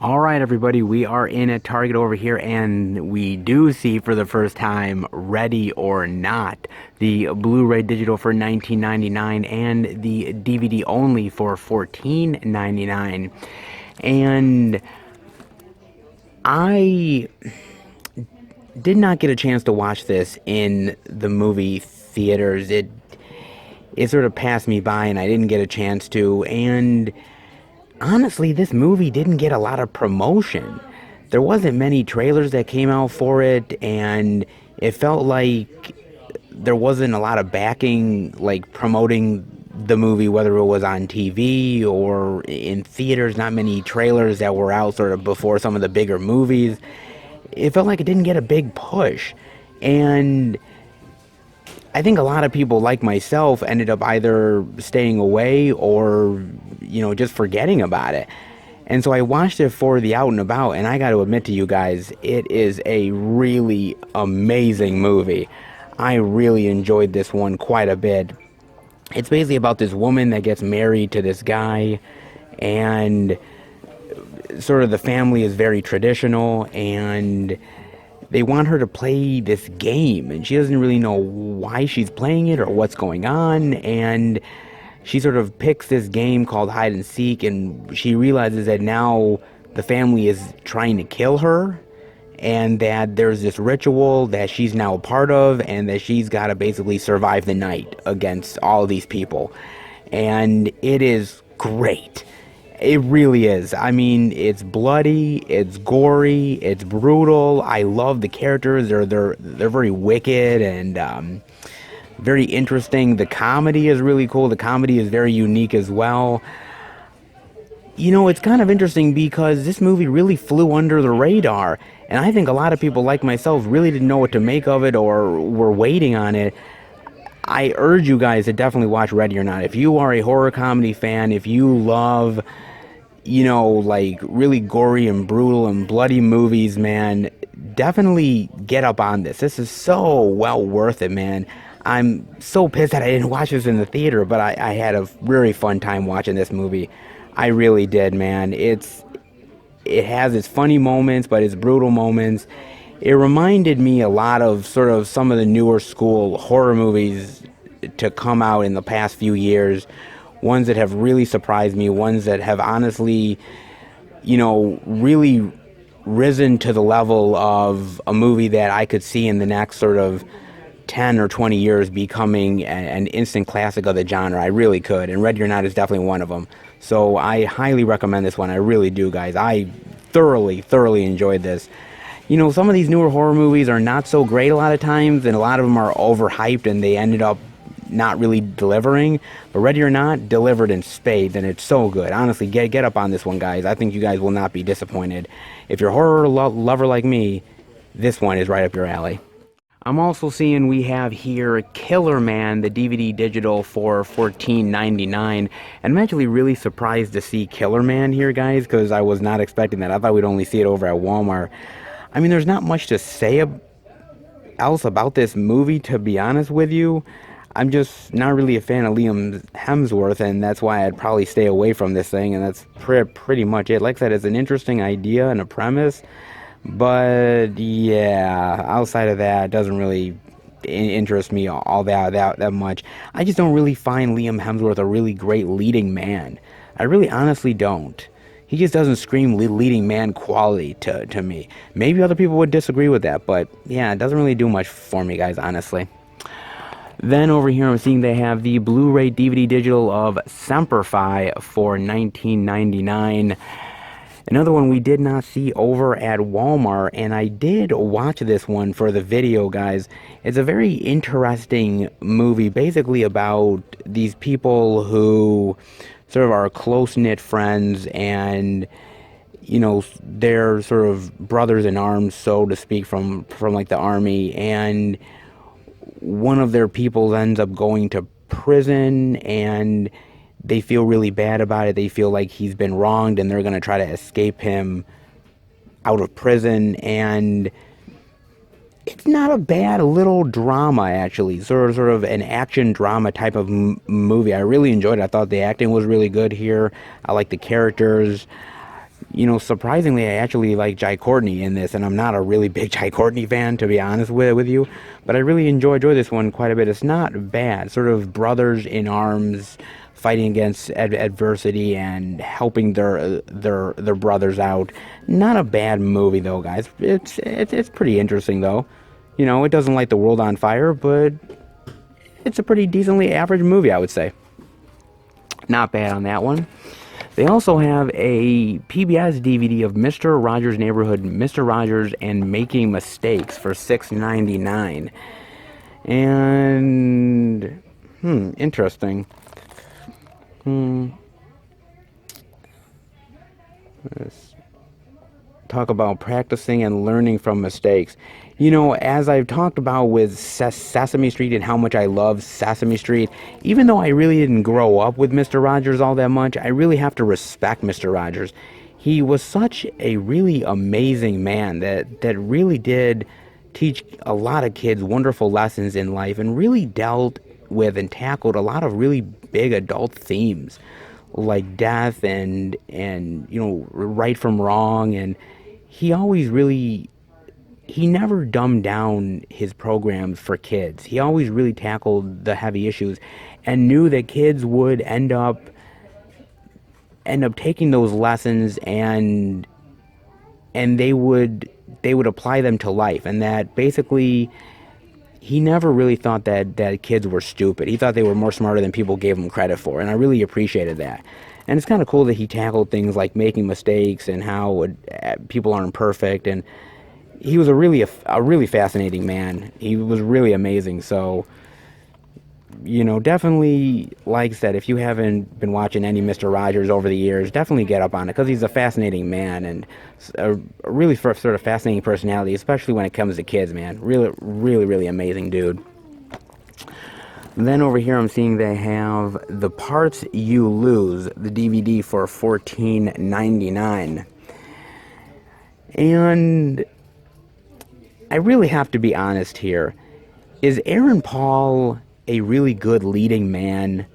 All right, everybody, we are in at Target over here, and we do see for the first time Ready or Not, the Blu-ray digital for $19.99 and the DVD only for $14.99. And I did not get a chance to watch this in the movie theaters. It sort of passed me by, and I didn't get a chance to. And honestly, this movie didn't get a lot of promotion. There wasn't many trailers that came out for it, and it felt like there wasn't a lot of backing, like promoting the movie, whether it was on TV or in theaters. Not many trailers that were out sort of before some of the bigger movies. It felt like it didn't get a big push. And I think a lot of people like myself ended up either staying away or, just forgetting about it. And so I watched it for the out and about, and I got to admit to you guys, it is a really amazing movie. I really enjoyed this one quite a bit. It's basically about this woman that gets married to this guy, and sort of the family is very traditional, and they want her to play this game, and she doesn't really know why she's playing it or what's going on. And she sort of picks this game called hide and seek, and she realizes that now the family is trying to kill her, and that there's this ritual that she's now a part of, and that she's got to basically survive the night against all of these people. And it is great. It really is. I mean, it's bloody, it's gory, it's brutal. I love the characters. They're very wicked and very interesting. The comedy is really cool. The comedy is very unique as well. It's kind of interesting because this movie really flew under the radar, and I think a lot of people like myself really didn't know what to make of it or were waiting on it. I urge you guys to definitely watch Ready or Not. If you are a horror comedy fan, if you love, like really gory and brutal and bloody movies, man, definitely get up on this. This is so well worth it, man. I'm so pissed that I didn't watch this in the theater, but I had a very fun time watching this movie. I really did, man. It has its funny moments, but its brutal moments. It reminded me a lot of sort of some of the newer school horror movies to come out in the past few years. Ones that have really surprised me, ones that have honestly, really risen to the level of a movie that I could see in the next sort of 10 or 20 years becoming an instant classic of the genre. I really could, and Ready or Not is definitely one of them. So I highly recommend this one. I really do, guys. I thoroughly enjoyed this. Some of these newer horror movies are not so great a lot of times, and a lot of them are overhyped, and they ended up not really delivering. But Ready or Not delivered in spades, and it's so good. Honestly, get up on this one, guys. I think you guys will not be disappointed. If you're a horror lover like me, this one is right up your alley. I'm also seeing we have here Killer Man, the DVD digital for $14.99. And I'm actually really surprised to see Killer Man here, guys, because I was not expecting that. I thought we'd only see it over at Walmart. I mean, there's not much to say else about this movie, to be honest with you. I'm just not really a fan of Liam Hemsworth, and that's why I'd probably stay away from this thing, and that's pretty much it. Like I said, it's an interesting idea and a premise, but yeah, outside of that, it doesn't really interest me all that much. I just don't really find Liam Hemsworth a really great leading man. I really honestly don't. He just doesn't scream leading man quality to me. Maybe other people would disagree with that, but yeah, it doesn't really do much for me, guys, honestly. Then over here I'm seeing they have the Blu-ray DVD digital of Semper Fi for $19.99. Another one we did not see over at Walmart, and I did watch this one for the video, guys. It's a very interesting movie, basically about these people who sort of are close-knit friends, and they're sort of brothers in arms, so to speak, from like the army, and one of their people ends up going to prison, and they feel really bad about it. They feel like he's been wronged, and they're going to try to escape him out of prison. And it's not a bad little drama, actually. Sort of an action drama type of movie. I really enjoyed it. I thought the acting was really good here. I like the characters. Surprisingly, I actually like Jai Courtney in this, and I'm not a really big Jai Courtney fan, to be honest with you, but I really enjoy this one quite a bit. It's not bad, sort of brothers in arms fighting against adversity and helping their brothers out. Not a bad movie though, guys. It's pretty interesting though. It doesn't light the world on fire, but it's a pretty decently average movie, I would say. Not bad on that one. They also have a PBS DVD of Mr. Rogers' Neighborhood, Mr. Rogers and Making Mistakes for $6.99. And, interesting. Let's talk about practicing and learning from mistakes. As I've talked about with Sesame Street and how much I love Sesame Street, even though I really didn't grow up with Mr. Rogers all that much, I really have to respect Mr. Rogers. He was such a really amazing man that really did teach a lot of kids wonderful lessons in life and really dealt with and tackled a lot of really big adult themes like death and right from wrong. And he never dumbed down his programs for kids. He always really tackled the heavy issues and knew that kids would end up taking those lessons and they would apply them to life. And that basically he never really thought that kids were stupid. He thought they were more smarter than people gave them credit for, and I really appreciated that. And it's kind of cool that he tackled things like making mistakes and how people aren't perfect. And he was a really fascinating man. He was really amazing. So, definitely, like I said, if you haven't been watching any Mr. Rogers over the years, definitely get up on it because he's a fascinating man and a really sort of fascinating personality, especially when it comes to kids, man. Really, really, really amazing dude. Then over here I'm seeing they have The Parts You Lose, the DVD for $14.99. And I really have to be honest here. Is Aaron Paul a really good leading man?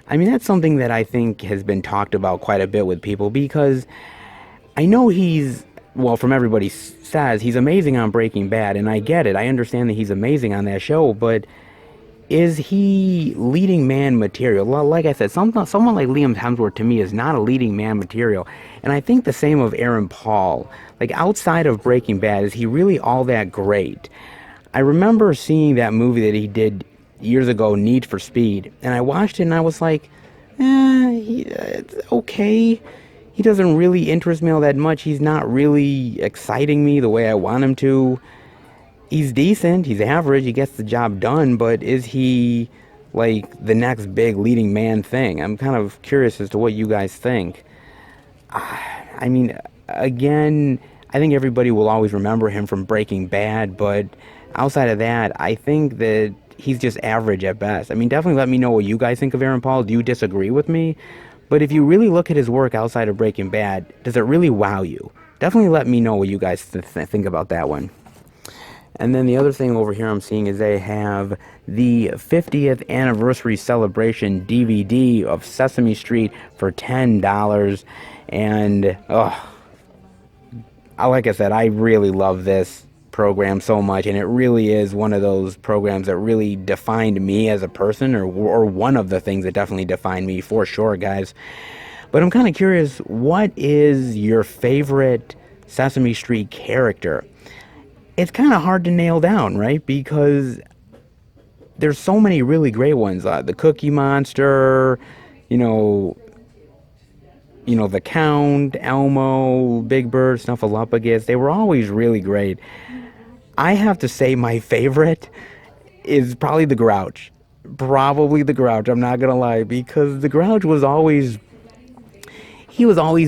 I mean, that's something that I think has been talked about quite a bit with people because I know from everybody says, he's amazing on Breaking Bad, and I get it. I understand that he's amazing on that show, but is he leading man material? Well, like I said, someone like Liam Hemsworth to me is not a leading man material. And I think the same of Aaron Paul. Like, outside of Breaking Bad, is he really all that great? I remember seeing that movie that he did years ago, Need for Speed, and I watched it and I was like, it's okay. He doesn't really interest me all that much. He's not really exciting me the way I want him to. He's decent, he's average, he gets the job done, but is he like the next big leading man thing? I'm kind of curious as to what you guys think. I mean, again, I think everybody will always remember him from Breaking Bad, but outside of that, I think that he's just average at best. I mean, definitely let me know what you guys think of Aaron Paul. Do you disagree with me? But if you really look at his work outside of Breaking Bad, does it really wow you? Definitely let me know what you guys think about that one. And then the other thing over here I'm seeing is they have the 50th anniversary celebration DVD of Sesame Street for $10. And, like I said, I really love this program so much. And it really is one of those programs that really defined me as a person, or one of the things that definitely defined me for sure, guys. But I'm kind of curious, what is your favorite Sesame Street character? It's kind of hard to nail down, right? Because there's so many really great ones. The Cookie Monster, the Count, Elmo, Big Bird, Snuffleupagus. They were always really great. I have to say my favorite is probably the Grouch. Probably the Grouch, I'm not going to lie. Because the Grouch was always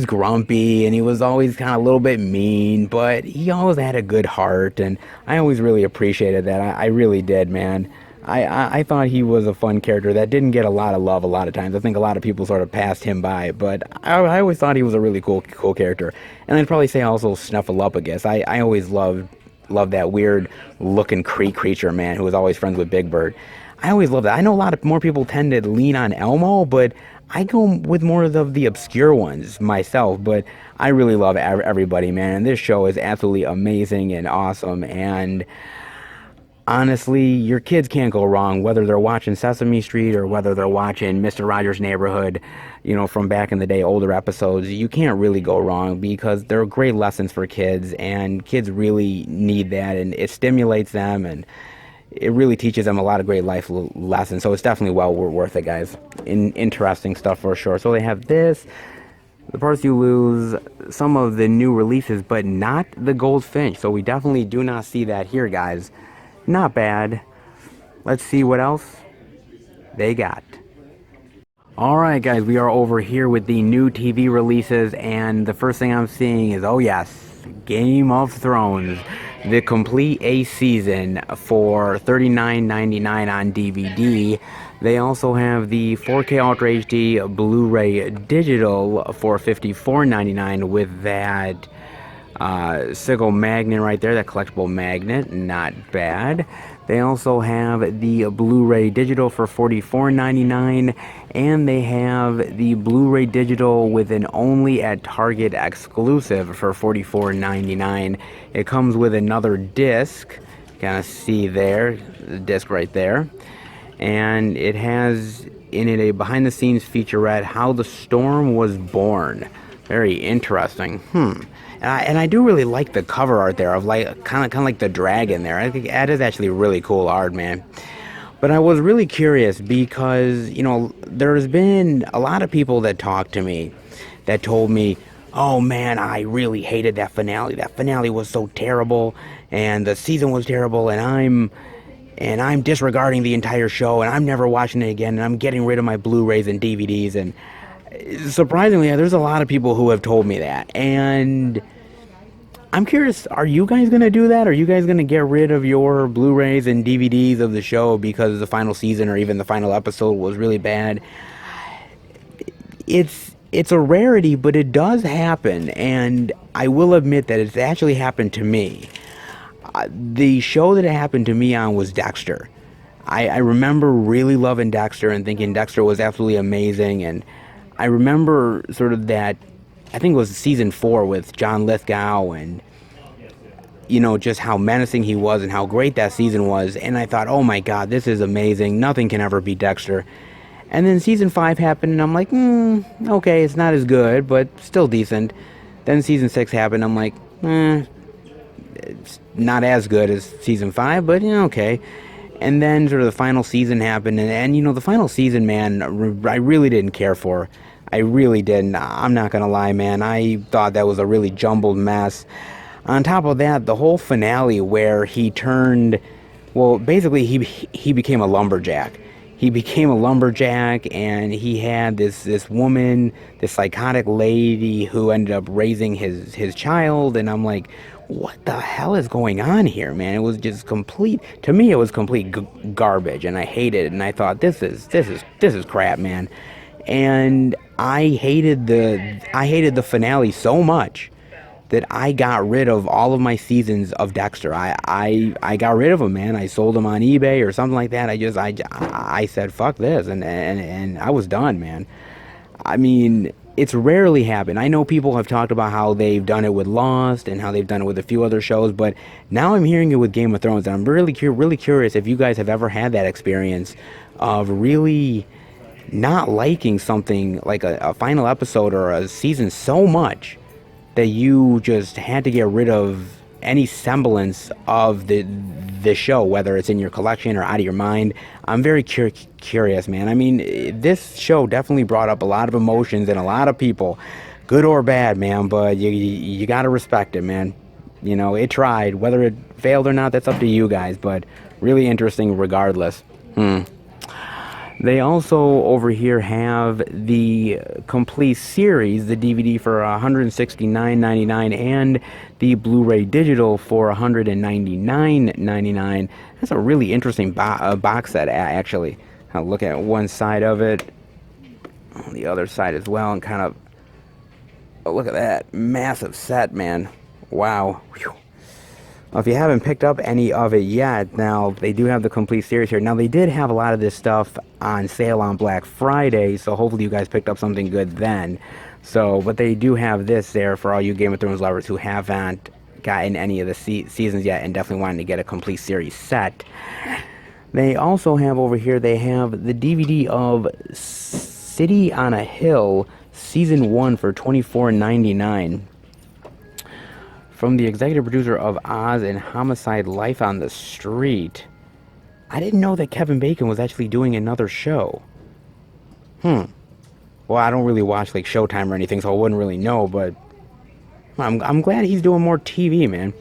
grumpy, and he was always kind of a little bit mean, but he always had a good heart, and I always really appreciated that. I really did, man. I thought he was a fun character that didn't get a lot of love a lot of times. I think a lot of people sort of passed him by, but I always thought he was a really cool character. And I'd probably say also Snuffleupagus. I always loved that weird looking creature, man, who was always friends with Big Bird. I always love that. I know a lot of more people tend to lean on Elmo, but I go with more of the obscure ones myself. But I really love everybody, man. And this show is absolutely amazing and awesome. And honestly, your kids can't go wrong whether they're watching Sesame Street or whether they're watching Mr. Rogers' Neighborhood, from back in the day, older episodes. You can't really go wrong because they're great lessons for kids, and kids really need that, and it stimulates them, and it really teaches them a lot of great life lessons. So it's definitely well worth it, guys. Interesting stuff for sure. So they have this, The Parts You Lose, some of the new releases, but not the Goldfinch. So we definitely do not see that here, guys. Not bad. Let's see what else they got. Alright, guys, we are over here with the new TV releases, and the first thing I'm seeing is, oh yes, Game of Thrones, the complete A season for $39.99 on DVD. They also have the 4K Ultra HD Blu-ray Digital for $54.99 with that Sigil magnet right there, that collectible magnet, not bad. They also have the Blu-ray Digital for $44.99, and they have the Blu-ray Digital with an only at Target exclusive for $44.99. It comes with another disc, kind of see there, the disc right there, and it has in it a behind-the-scenes featurette, How the Storm Was Born. Very interesting. And I do really like the cover art there of like kind of like the dragon there. I think that is actually really cool art, man. But I was really curious because, there's been a lot of people that talked to me that told me, oh man, I really hated that finale. That finale was so terrible, and the season was terrible, and I'm disregarding the entire show, and I'm never watching it again, and I'm getting rid of my Blu-rays and DVDs. And surprisingly, there's a lot of people who have told me that, and I'm curious, are you guys going to do that? Are you guys going to get rid of your Blu-rays and DVDs of the show because the final season or even the final episode was really bad? It's a rarity, but it does happen, and I will admit that it's actually happened to me. The show that it happened to me on was Dexter. I remember really loving Dexter and thinking Dexter was absolutely amazing, and I remember sort of that, I think it was season 4 with John Lithgow, and just how menacing he was and how great that season was. And I thought, oh my God, this is amazing. Nothing can ever beat Dexter. And then season 5 happened, and I'm like, okay, it's not as good, but still decent. Then season 6 happened, I'm like, it's not as good as season 5, but okay. And then sort of the final season happened, and the final season, man, I really didn't care for. I really didn't. I'm not gonna lie, man. I thought that was a really jumbled mess. On top of that, the whole finale where he turned, well, basically he became a lumberjack. He became a lumberjack, and he had this woman, this psychotic lady who ended up raising his child, and I'm like, what the hell is going on here, man? It was just complete, to me it was complete garbage, and I hated it, and I thought this is crap, man. And I hated the finale so much that I got rid of all of my seasons of Dexter. I got rid of them, man. I sold them on eBay or something like that. I said fuck this, and I was done, man. I mean, it's rarely happened. I know people have talked about how they've done it with Lost and how they've done it with a few other shows, but now I'm hearing it with Game of Thrones, and I'm really curious if you guys have ever had that experience of really not liking something like a final episode or a season so much that you just had to get rid of any semblance of the show, whether it's in your collection or out of your mind. I'm very curious, man. I mean, this show definitely brought up a lot of emotions in a lot of people, good or bad, man, but you gotta respect it, man. It tried. Whether it failed or not, that's up to you guys, but really interesting regardless. They also over here have the complete series, the DVD for $169.99 and the Blu-ray Digital for $199.99. That's a really interesting box set, actually. I'll look at one side of it, on the other side as well, and kind of, oh, look at that massive set, man. Wow. Whew. If you haven't picked up any of it yet, now they do have the complete series here. Now they did have a lot of this stuff on sale on Black Friday, so hopefully you guys picked up something good then. So, but they do have this there for all you Game of Thrones lovers who haven't gotten any of the seasons yet and definitely wanting to get a complete series set. They also have over here, they have the DVD of City on a Hill Season 1 for $24.99. From the executive producer of Oz and Homicide: Life on the Street. I didn't know that Kevin Bacon was actually doing another show. Well, I don't really watch like Showtime or anything, so I wouldn't really know, but I'm glad he's doing more TV, man.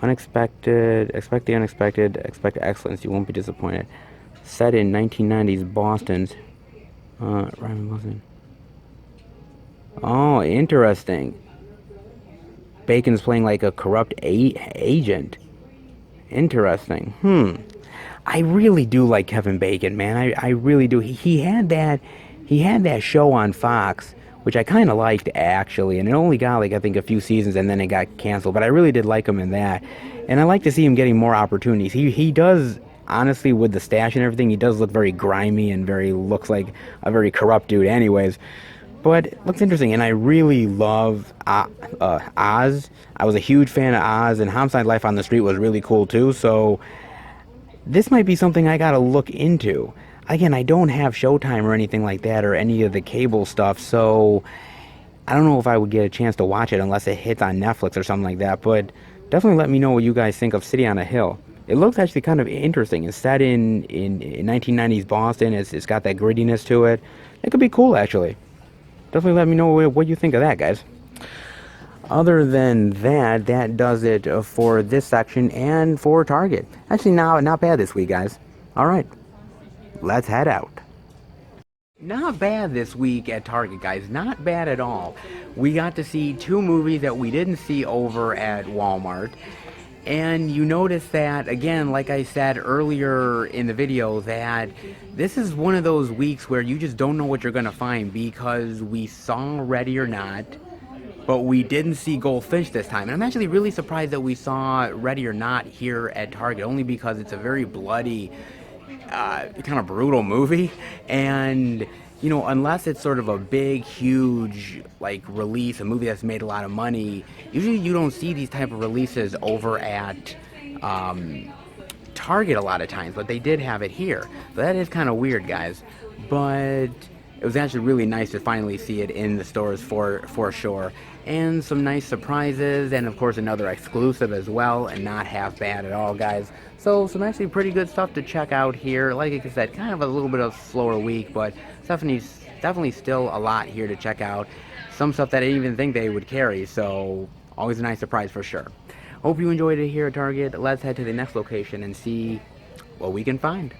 Unexpected, expect the unexpected, expect excellence, you won't be disappointed. Set in 1990s Boston's Ryan Wilson. Oh, interesting. Bacon's playing like a corrupt agent. Interesting. I really do like Kevin Bacon, man. I really do. He had that show on Fox, which I kind of liked actually, and it only got like I think a few seasons and then it got canceled. But I really did like him in that, and I like to see him getting more opportunities. He does, honestly, with the stash and everything, he does look very grimy and looks like a very corrupt dude anyways. But it looks interesting, and I really love Oz. I was a huge fan of Oz, and Homicide: Life on the Street was really cool too, so this might be something I gotta look into. Again, I don't have Showtime or anything like that, or any of the cable stuff, so I don't know if I would get a chance to watch it unless it hits on Netflix or something like that, but definitely let me know what you guys think of City on a Hill. It looks actually kind of interesting. It's set in 1990s Boston. It's got that grittiness to it. It could be cool, actually. Definitely let me know what you think of that, guys. Other than that, that does it for this section and for Target. Actually, not bad this week, guys. All right, let's head out. Not bad this week at Target, guys. Not bad at all. We got to see two movies that we didn't see over at Walmart. And you notice that, again, like I said earlier in the video, that this is one of those weeks where you just don't know what you're going to find, because we saw Ready or Not, but we didn't see Goldfinch this time. And I'm actually really surprised that we saw Ready or Not here at Target, only because it's a very bloody, kind of brutal movie. And, you know, unless it's sort of a big, huge, like, release, a movie that's made a lot of money, usually you don't see these type of releases over at Target a lot of times, but they did have it here. So that is kind of weird, guys. But it was actually really nice to finally see it in the stores for sure. And some nice surprises, and of course another exclusive as well, and not half bad at all, guys. So some actually pretty good stuff to check out here. Like I said, kind of a little bit of a slower week, but definitely still a lot here to check out. Some stuff that I didn't even think they would carry, so always a nice surprise for sure. Hope you enjoyed it here at Target. Let's head to the next location and see what we can find.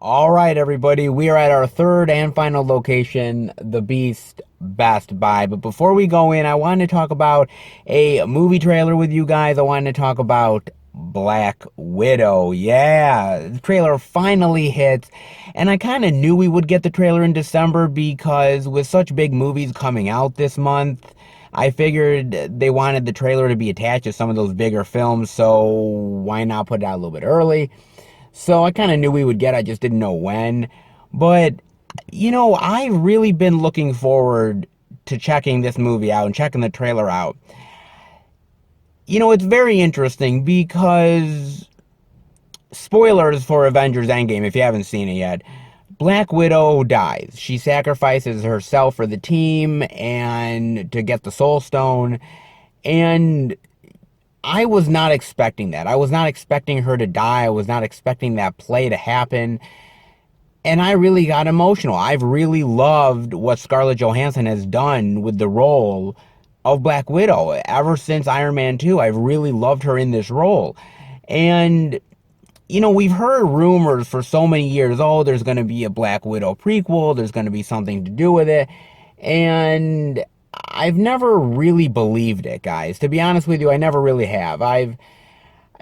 All right, everybody, we are at our third and final location, the Beast Best Buy. But before we go in, I wanted to talk about a movie trailer with you guys. I wanted to talk about Black Widow. Yeah, the trailer finally hits, and I kind of knew we would get the trailer in December, because with such big movies coming out this month, I figured they wanted the trailer to be attached to some of those bigger films, so why not put it out a little bit early? So I kind of knew we would get it, I just didn't know when. But, you know, I've really been looking forward to checking this movie out and checking the trailer out. You know, it's very interesting because, spoilers for Avengers Endgame if you haven't seen it yet, Black Widow dies. She sacrifices herself for the team and to get the Soul Stone. And I was not expecting that. I was not expecting her to die. I was not expecting that play to happen. And I really got emotional. I've really loved what Scarlett Johansson has done with the role of Black Widow. Ever since Iron Man 2, I've really loved her in this role. And, you know, we've heard rumors for so many years, oh, there's going to be a Black Widow prequel, there's going to be something to do with it. And I've never really believed it, guys. To be honest with you, I never really have.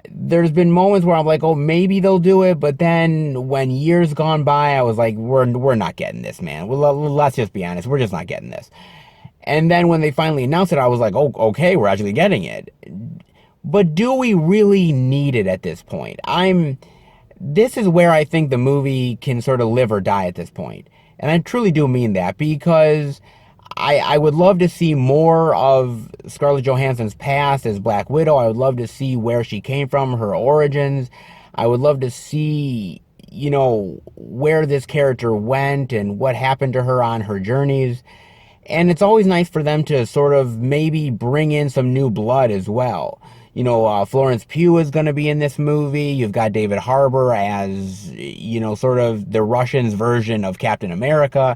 There's been moments where I'm like, oh, maybe they'll do it, but then when years gone by, I was like, we're not getting this, man. Well, let's just be honest, we're just not getting this. And then when they finally announced it, I was like, oh, okay, we're actually getting it. But do we really need it at this point? This is where I think the movie can sort of live or die at this point. And I truly do mean that, because I would love to see more of Scarlett Johansson's past as Black Widow. I would love to see where she came from, her origins. I would love to see, where this character went and what happened to her on her journeys. And it's always nice for them to sort of maybe bring in some new blood as well. Florence Pugh is going to be in this movie. You've got David Harbour as, sort of the Russians' version of Captain America.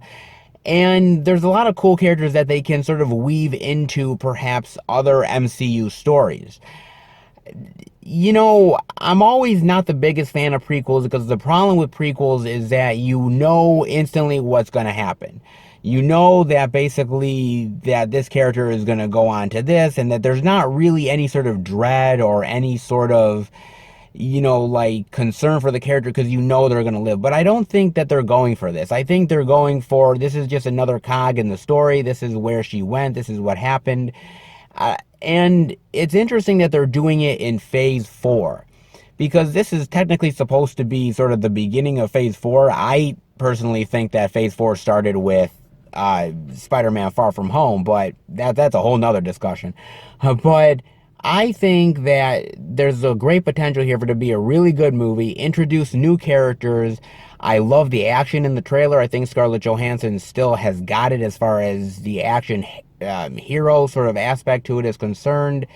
And there's a lot of cool characters that they can sort of weave into perhaps other MCU stories. I'm always not the biggest fan of prequels, because the problem with prequels is that you know instantly what's going to happen. You know that basically that this character is going to go on to this, and that there's not really any sort of dread or any sort of, concern for the character, because they're going to live. But I don't think that they're going for this. I think they're going for, this is just another cog in the story. This is where she went. This is what happened. And it's interesting that they're doing it in Phase 4, because this is technically supposed to be sort of the beginning of Phase 4. I personally think that Phase 4 started with Spider-Man Far From Home, but that's a whole nother discussion. But I think that there's a great potential here for it to be a really good movie, introduce new characters. I love the action in the trailer. I think Scarlett Johansson still has got it as far as the action hero sort of aspect to it is concerned.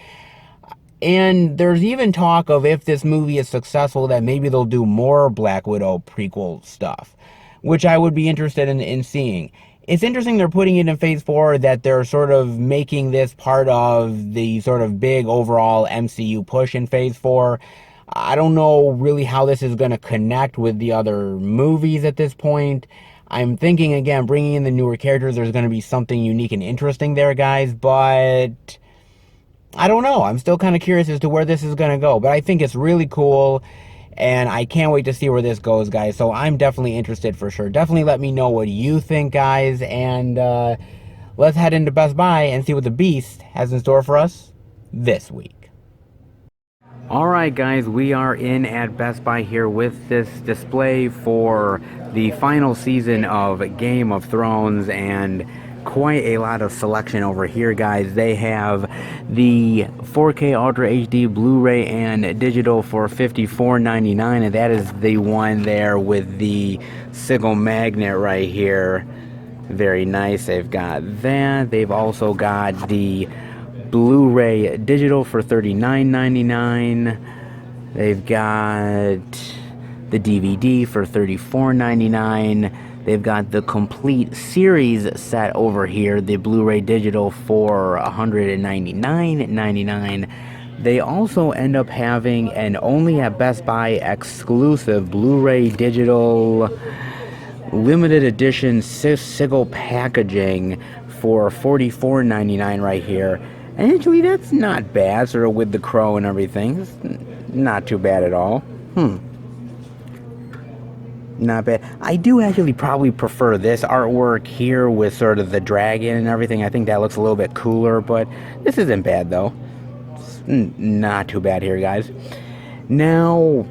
And there's even talk of, if this movie is successful, that maybe they'll do more Black Widow prequel stuff, which I would be interested in seeing. It's interesting they're putting it in Phase 4, that they're sort of making this part of the sort of big overall MCU push in Phase 4. I don't know really how this is going to connect with the other movies at this point. I'm thinking, again, bringing in the newer characters, there's going to be something unique and interesting there, guys, but I don't know. I'm still kind of curious as to where this is going to go, but I think it's really cool, and I can't wait to see where this goes, guys. So I'm definitely interested for sure. Definitely let me know what you think, guys, and let's head into Best Buy and see what the Beast has in store for us this week. Alright guys, we are in at Best Buy here with this display for the final season of Game of Thrones, and quite a lot of selection over here, guys. They have the 4K Ultra HD Blu-ray and digital for $54.99, and that is the one there with the sigil magnet right here. Very nice. They've got that. They've also got the Blu-ray digital for $39.99. They've got the DVD for $34.99. They've got the complete series set over here, the Blu-ray digital for $199.99. They also end up having an only at Best Buy exclusive Blu-ray digital limited edition sigil packaging for $44.99 right here. And actually, that's not bad, sort of with the crow and everything. It's not too bad at all. Not bad. I do actually probably prefer this artwork here with sort of the dragon and everything. I think that looks a little bit cooler, but this isn't bad, though. It's not too bad here, guys. Now,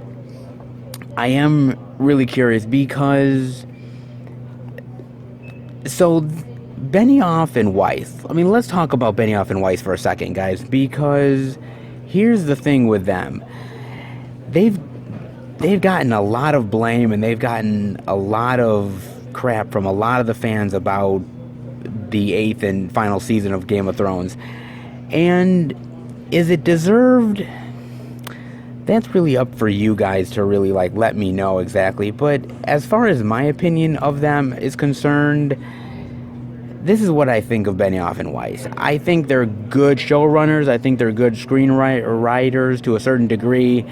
I am really curious because... So... Benioff and Weiss. I mean, let's talk about Benioff and Weiss for a second, guys, because here's the thing with them. They've gotten a lot of blame, and they've gotten a lot of crap from a lot of the fans about the 8th and final season of Game of Thrones. And is it deserved? That's really up for you guys to really, let me know exactly. But as far as my opinion of them is concerned, this is what I think of Benioff and Weiss. I think they're good showrunners. I think they're good screenwriters to a certain degree.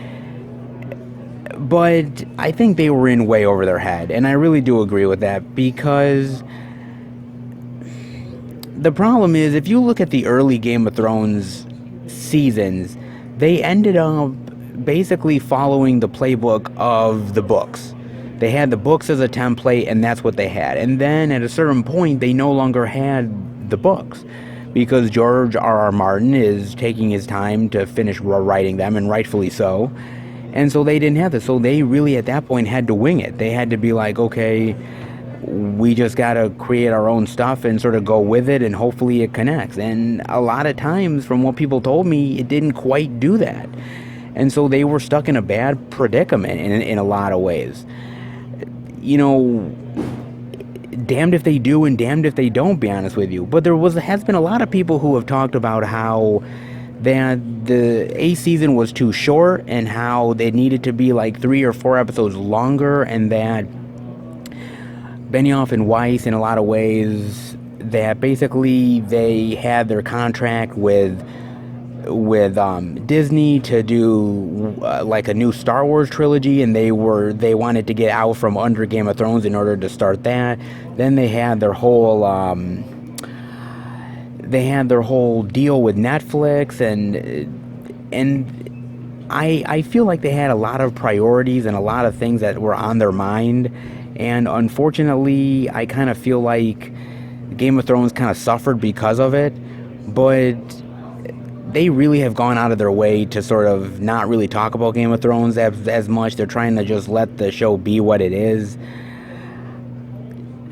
But I think they were in way over their head. And I really do agree with that, because the problem is, if you look at the early Game of Thrones seasons, they ended up basically following the playbook of the books. They had the books as a template, and that's what they had. And then at a certain point, they no longer had the books, because George R.R. Martin is taking his time to finish writing them, and rightfully so. And so they didn't have this. So they really, at that point, had to wing it. They had to be like, okay, we just got to create our own stuff and sort of go with it, and hopefully it connects. And a lot of times, from what people told me, it didn't quite do that. And so they were stuck in a bad predicament in a lot of ways. You know, damned if they do and damned if they don't, be honest with you. But has been a lot of people who have talked about how that the 8th season was too short, and how they needed to be like 3 or 4 episodes longer, and that Benioff and Weiss, in a lot of ways, that basically they had their contract with Disney to do like a new Star Wars trilogy, and they wanted to get out from under Game of Thrones in order to start that. Then they had their whole deal with Netflix, and I feel like they had a lot of priorities and a lot of things that were on their mind. And unfortunately, I kind of feel like Game of Thrones kind of suffered because of it. But they really have gone out of their way to sort of not really talk about Game of Thrones as much. They're trying to just let the show be what it is.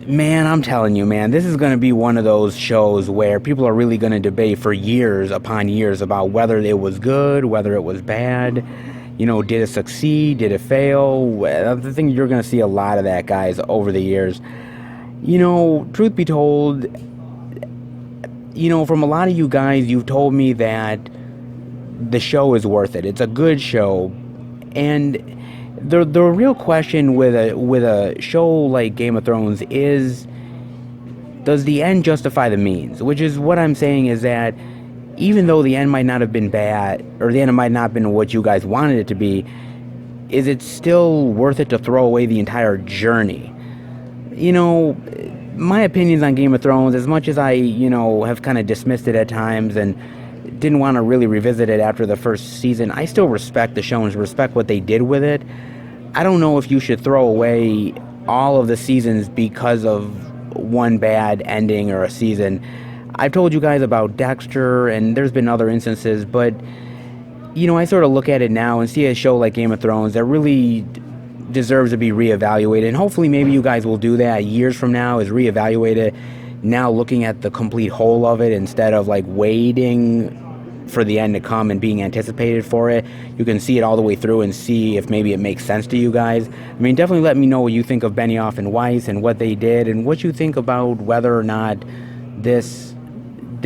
Man, I'm telling you, man, this is going to be one of those shows where people are really going to debate for years upon years about whether it was good, whether it was bad. You know, did it succeed? Did it fail? I think you're going to see a lot of that, guys, over the years. You know, truth be told, you know, from a lot of you guys, you've told me that the show is worth it. It's a good show. And the real question with a show like Game of Thrones is, does the end justify the means? Which is what I'm saying is that even though the end might not have been bad, or the end might not have been what you guys wanted it to be, is it still worth it to throw away the entire journey? You know, my opinions on Game of Thrones, as much as I, you know, have kind of dismissed it at times and didn't want to really revisit it after the first season, I still respect the show and respect what they did with it. I don't know if you should throw away all of the seasons because of one bad ending or a season. I've told you guys about Dexter, and there's been other instances, but, you know, I sort of look at it now and see a show like Game of Thrones that really deserves to be reevaluated, and hopefully maybe you guys will do that years from now, is reevaluate it, now looking at the complete whole of it instead of like waiting for the end to come and being anticipated for it. You can see it all the way through and see if maybe it makes sense to you guys. I mean, definitely let me know what you think of Benioff and Weiss and what they did, and what you think about whether or not this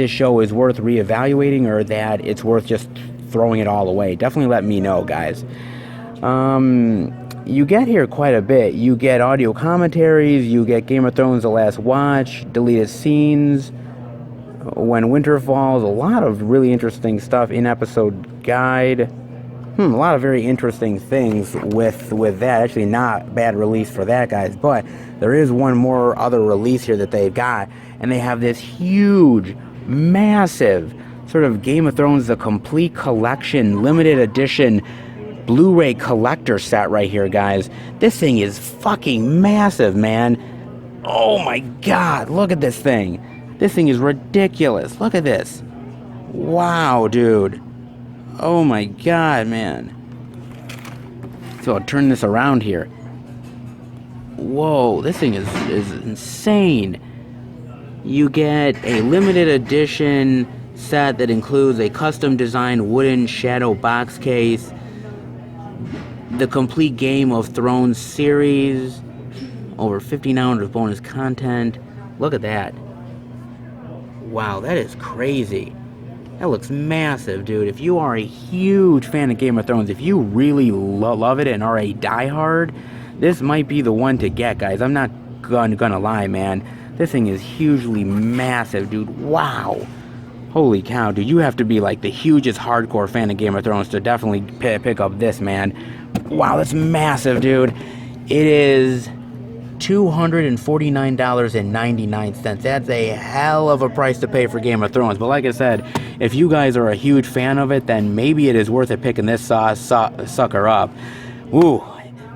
show is worth reevaluating, or that it's worth just throwing it all away. Definitely let me know, guys. You get here quite a bit. You get audio commentaries, you get Game of Thrones The Last Watch, deleted scenes, When Winter Falls, a lot of really interesting stuff, in-episode guide. A lot of very interesting things with that. Actually, not bad release for that, guys. But there is one more other release here that they've got, and they have this huge, massive sort of Game of Thrones The Complete Collection, limited edition Blu-ray collector set right here, guys. This thing is fucking massive, man. Oh my god, look at this thing. This thing is ridiculous. Look at this. Wow, dude. Oh my god, man. So I'll turn this around here. Whoa, this thing is insane. You get a limited edition set that includes a custom designed wooden shadow box case, the complete Game of Thrones series, over 15 hours of bonus content. Look at that. Wow, that is crazy. That looks massive, dude. If you are a huge fan of Game of Thrones, if you really love it and are a diehard, this might be the one to get, guys. I'm not gonna lie, man. This thing is hugely massive, dude. Wow. Holy cow, dude. You have to be like the hugest hardcore fan of Game of Thrones to definitely pick up this, man. Wow, that's massive, dude. It is $249.99. That's a hell of a price to pay for Game of Thrones. But like I said, if you guys are a huge fan of it, then maybe it is worth it picking this sucker up. Ooh,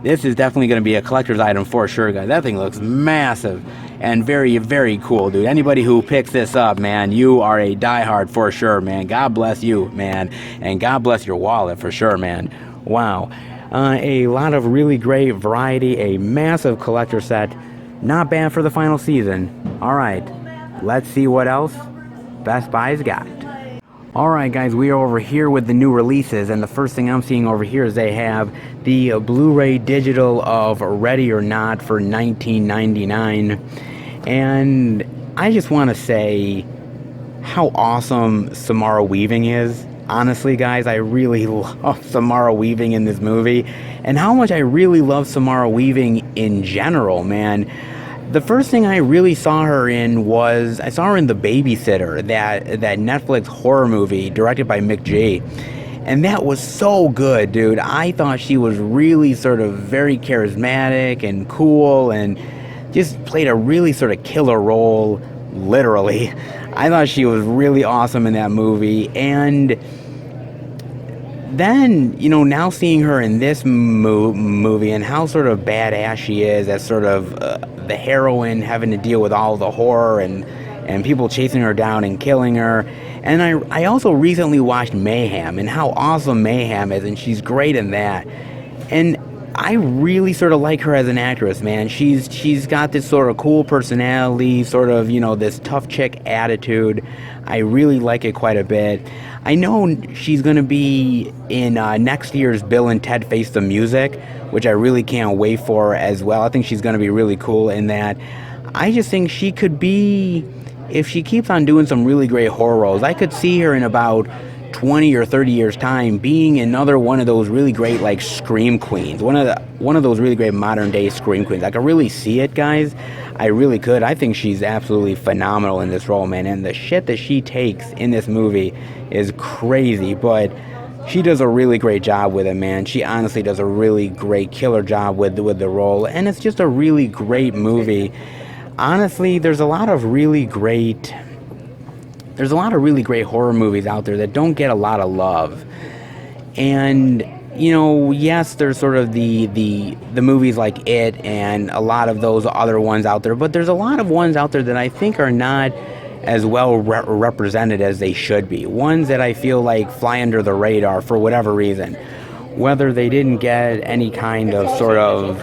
This is definitely going to be a collector's item for sure, guys. That thing looks massive and very, very cool, dude. Anybody who picks this up, man, you are a diehard for sure, man. God bless you, man. And God bless your wallet for sure, man. Wow. A lot of really great variety, a massive collector set. Not bad for the final season. All right, let's see what else Best Buy's got. Alright guys, we are over here with the new releases, and the first thing I'm seeing over here is they have the Blu-ray digital of Ready or Not for $19.99. And I just want to say how awesome Samara Weaving is. Honestly guys, I really love Samara Weaving in this movie, and how much I really love Samara Weaving in general, man. The first thing I really saw her in was, I saw her in The Babysitter, that Netflix horror movie directed by Mick G. And that was so good, dude. I thought she was really sort of very charismatic and cool and just played a really sort of killer role, literally. I thought she was really awesome in that movie. And then, you know, now seeing her in this movie and how sort of badass she is as sort of the heroine, having to deal with all the horror and people chasing her down and killing her. And I also recently watched Mayhem, and how awesome Mayhem is, and she's great in that. And I really sort of like her as an actress, man. She's got this sort of cool personality, sort of, you know, this tough chick attitude. I really like it quite a bit. I know she's going to be in next year's Bill and Ted Face the Music, which I really can't wait for as well. I think she's going to be really cool in that. I just think she could be, if she keeps on doing some really great horror roles, I could see her in about 20 or 30 years time being another one of those really great like scream queens, one of those really great modern day scream queens. I could really see it, guys. I really could. I think she's absolutely phenomenal in this role, man, and the shit that she takes in this movie is crazy, but she does a really great job with it, man. She honestly does a really great killer job with the role, and it's just a really great movie. Honestly, there's a lot of really great horror movies out there that don't get a lot of love. And, you know, yes, there's sort of the movies like It and a lot of those other ones out there, but there's a lot of ones out there that I think are not as well represented as they should be. Ones that I feel like fly under the radar for whatever reason. Whether they didn't get any kind of sort of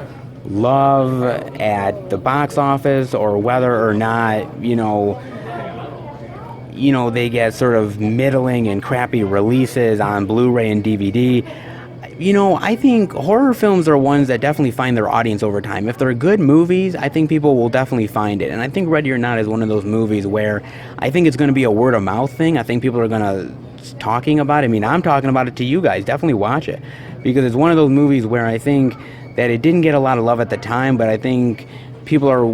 love at the box office, or whether or not, you know, they get sort of middling and crappy releases on Blu-ray and DVD. You know, I think horror films are ones that definitely find their audience over time. If they're good movies, I think people will definitely find it. And I think Ready or Not is one of those movies where I think it's going to be a word of mouth thing. I think people are going to talking about it. I mean, I'm talking about it to you guys. Definitely watch it, because it's one of those movies where I think that it didn't get a lot of love at the time, but I think people are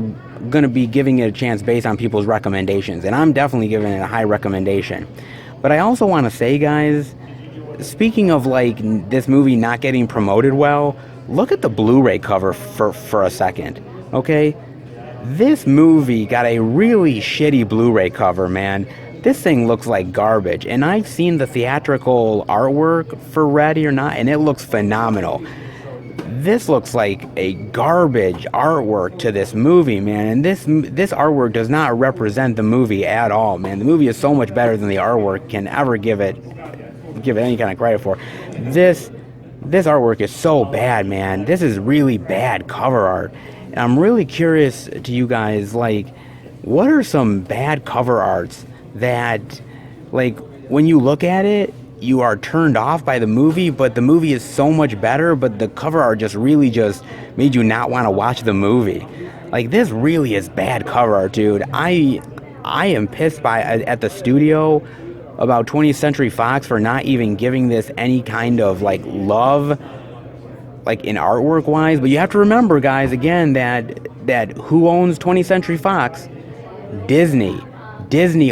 going to be giving it a chance based on people's recommendations. And I'm definitely giving it a high recommendation. But I also want to say, guys, speaking of like this movie not getting promoted well, look at the Blu-ray cover for a second, okay? This movie got a really shitty Blu-ray cover, man. This thing looks like garbage, and I've seen the theatrical artwork for Ready or Not, and it looks phenomenal. This looks like a garbage artwork to this movie, man, and this artwork does not represent the movie at all, man. The movie is so much better than the artwork can ever give it any kind of credit for. This artwork is so bad, man. This is really bad cover art. And I'm really curious to you guys, like, what are some bad cover arts that, like, when you look at it, you are turned off by the movie, but the movie is so much better, but the cover art just really just made you not want to watch the movie. Like, this really is bad cover art, dude. I am pissed at the studio about 20th Century Fox for not even giving this any kind of like love, like in artwork wise. But you have to remember, guys, again, that who owns 20th Century Fox? Disney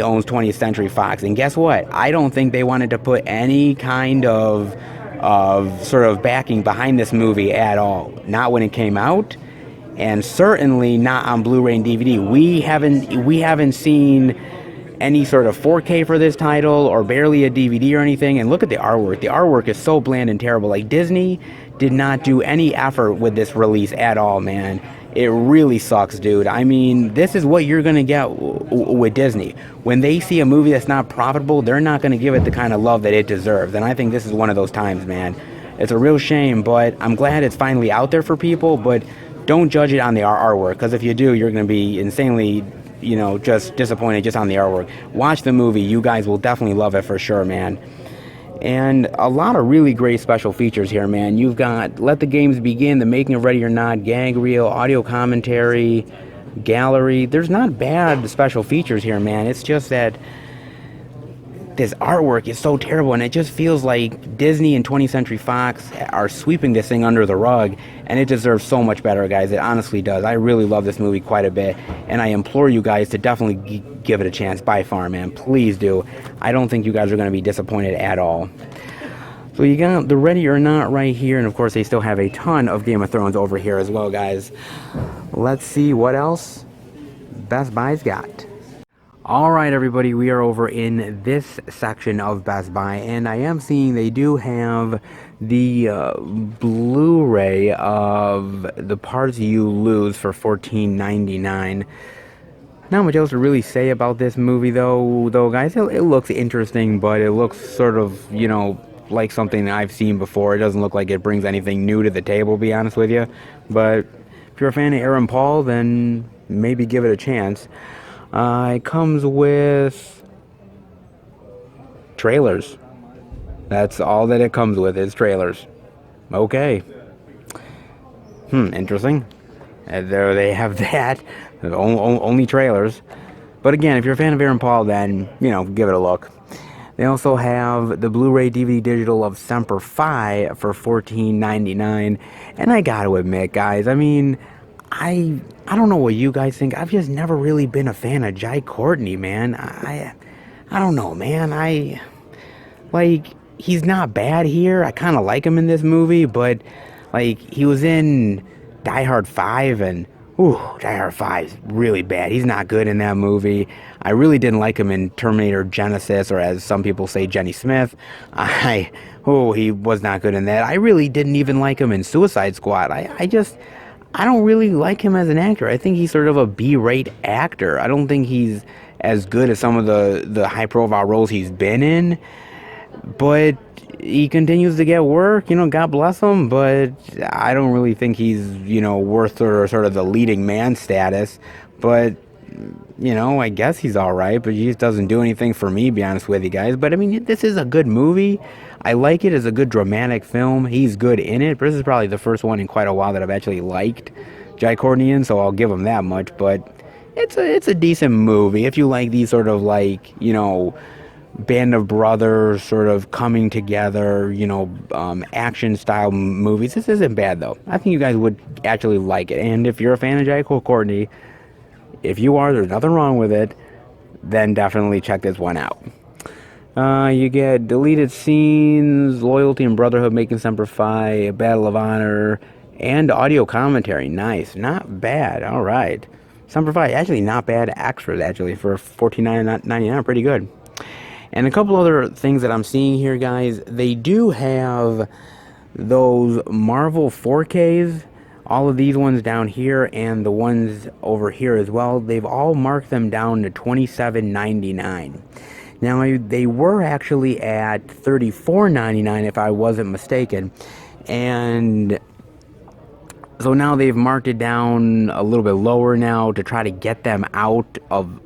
owns 20th Century Fox, and guess what? I don't think they wanted to put any kind of sort of backing behind this movie at all. Not when it came out, and certainly not on Blu-ray and DVD. We haven't seen any sort of 4K for this title, or barely a DVD or anything. And look at the artwork. The artwork is so bland and terrible. Like, Disney did not do any effort with this release at all, man. It really sucks, dude. I mean, this is what you're going to get with Disney. When they see a movie that's not profitable, they're not going to give it the kind of love that it deserves. And I think this is one of those times, man. It's a real shame, but I'm glad it's finally out there for people. But don't judge it on the artwork, because if you do, you're going to be insanely, just disappointed just on the artwork. Watch the movie. You guys will definitely love it for sure, man. And a lot of really great special features here, man. You've got Let the Games Begin, The Making of Ready or Not, gag reel, audio commentary, gallery. There's not bad special features here, man. It's just that this artwork is so terrible, and it just feels like Disney and 20th Century Fox are sweeping this thing under the rug, and it deserves so much better, guys. It honestly does. I really love this movie quite a bit, and I implore you guys to definitely give it a chance by far, man. Please do. I don't think you guys are going to be disappointed at all. So you got the Ready or Not right here, and of course they still have a ton of Game of Thrones over here as well, guys. Let's see what else Best Buy's got. Alright everybody, we are over in this section of Best Buy, and I am seeing they do have the Blu-ray of The Parts You Lose for $14.99. Not much else to really say about this movie though guys. It looks interesting, but it looks sort of, like something that I've seen before. It doesn't look like it brings anything new to the table, to be honest with you. But if you're a fan of Aaron Paul, then maybe give it a chance. It comes with trailers. That's all that it comes with, is trailers. Okay. Interesting. There they have that. Only trailers. But again, if you're a fan of Aaron Paul, then, give it a look. They also have the Blu-ray DVD digital of Semper Fi for $14.99. And I gotta admit, guys, I mean, I don't know what you guys think. I've just never really been a fan of Jai Courtney, man. I don't know, man. He's not bad here. I kind of like him in this movie, but, he was in Die Hard 5, and, Die Hard 5 is really bad. He's not good in that movie. I really didn't like him in Terminator Genesis, or as some people say, Jenny Smith. He was not good in that. I really didn't even like him in Suicide Squad. I don't really like him as an actor. I think he's sort of a B-rate actor. I don't think he's as good as some of the high-profile roles he's been in. But he continues to get work, God bless him. But I don't really think he's, worth sort of the leading man status. But, I guess he's all right. But he just doesn't do anything for me, to be honest with you guys. But, I mean, this is a good movie. I like it as a good dramatic film. He's good in it. But this is probably the first one in quite a while that I've actually liked Jai Courtney in, so I'll give him that much. But it's a decent movie. If you like these sort of band of brothers sort of coming together, action style movies, this isn't bad though. I think you guys would actually like it. And if you're a fan of Jai Courtney, if you are, there's nothing wrong with it, then definitely check this one out. You get deleted scenes, Loyalty and Brotherhood, Making Semper Fi, Battle of Honor, and audio commentary. Nice. Not bad. All right. Semper Fi, actually not bad extras, actually, for $14.99. Pretty good. And a couple other things that I'm seeing here, guys. They do have those Marvel 4Ks. All of these ones down here and the ones over here as well. They've all marked them down to $27.99. Now, they were actually at $34.99 if I wasn't mistaken, and so now they've marked it down a little bit lower now to try to get them out of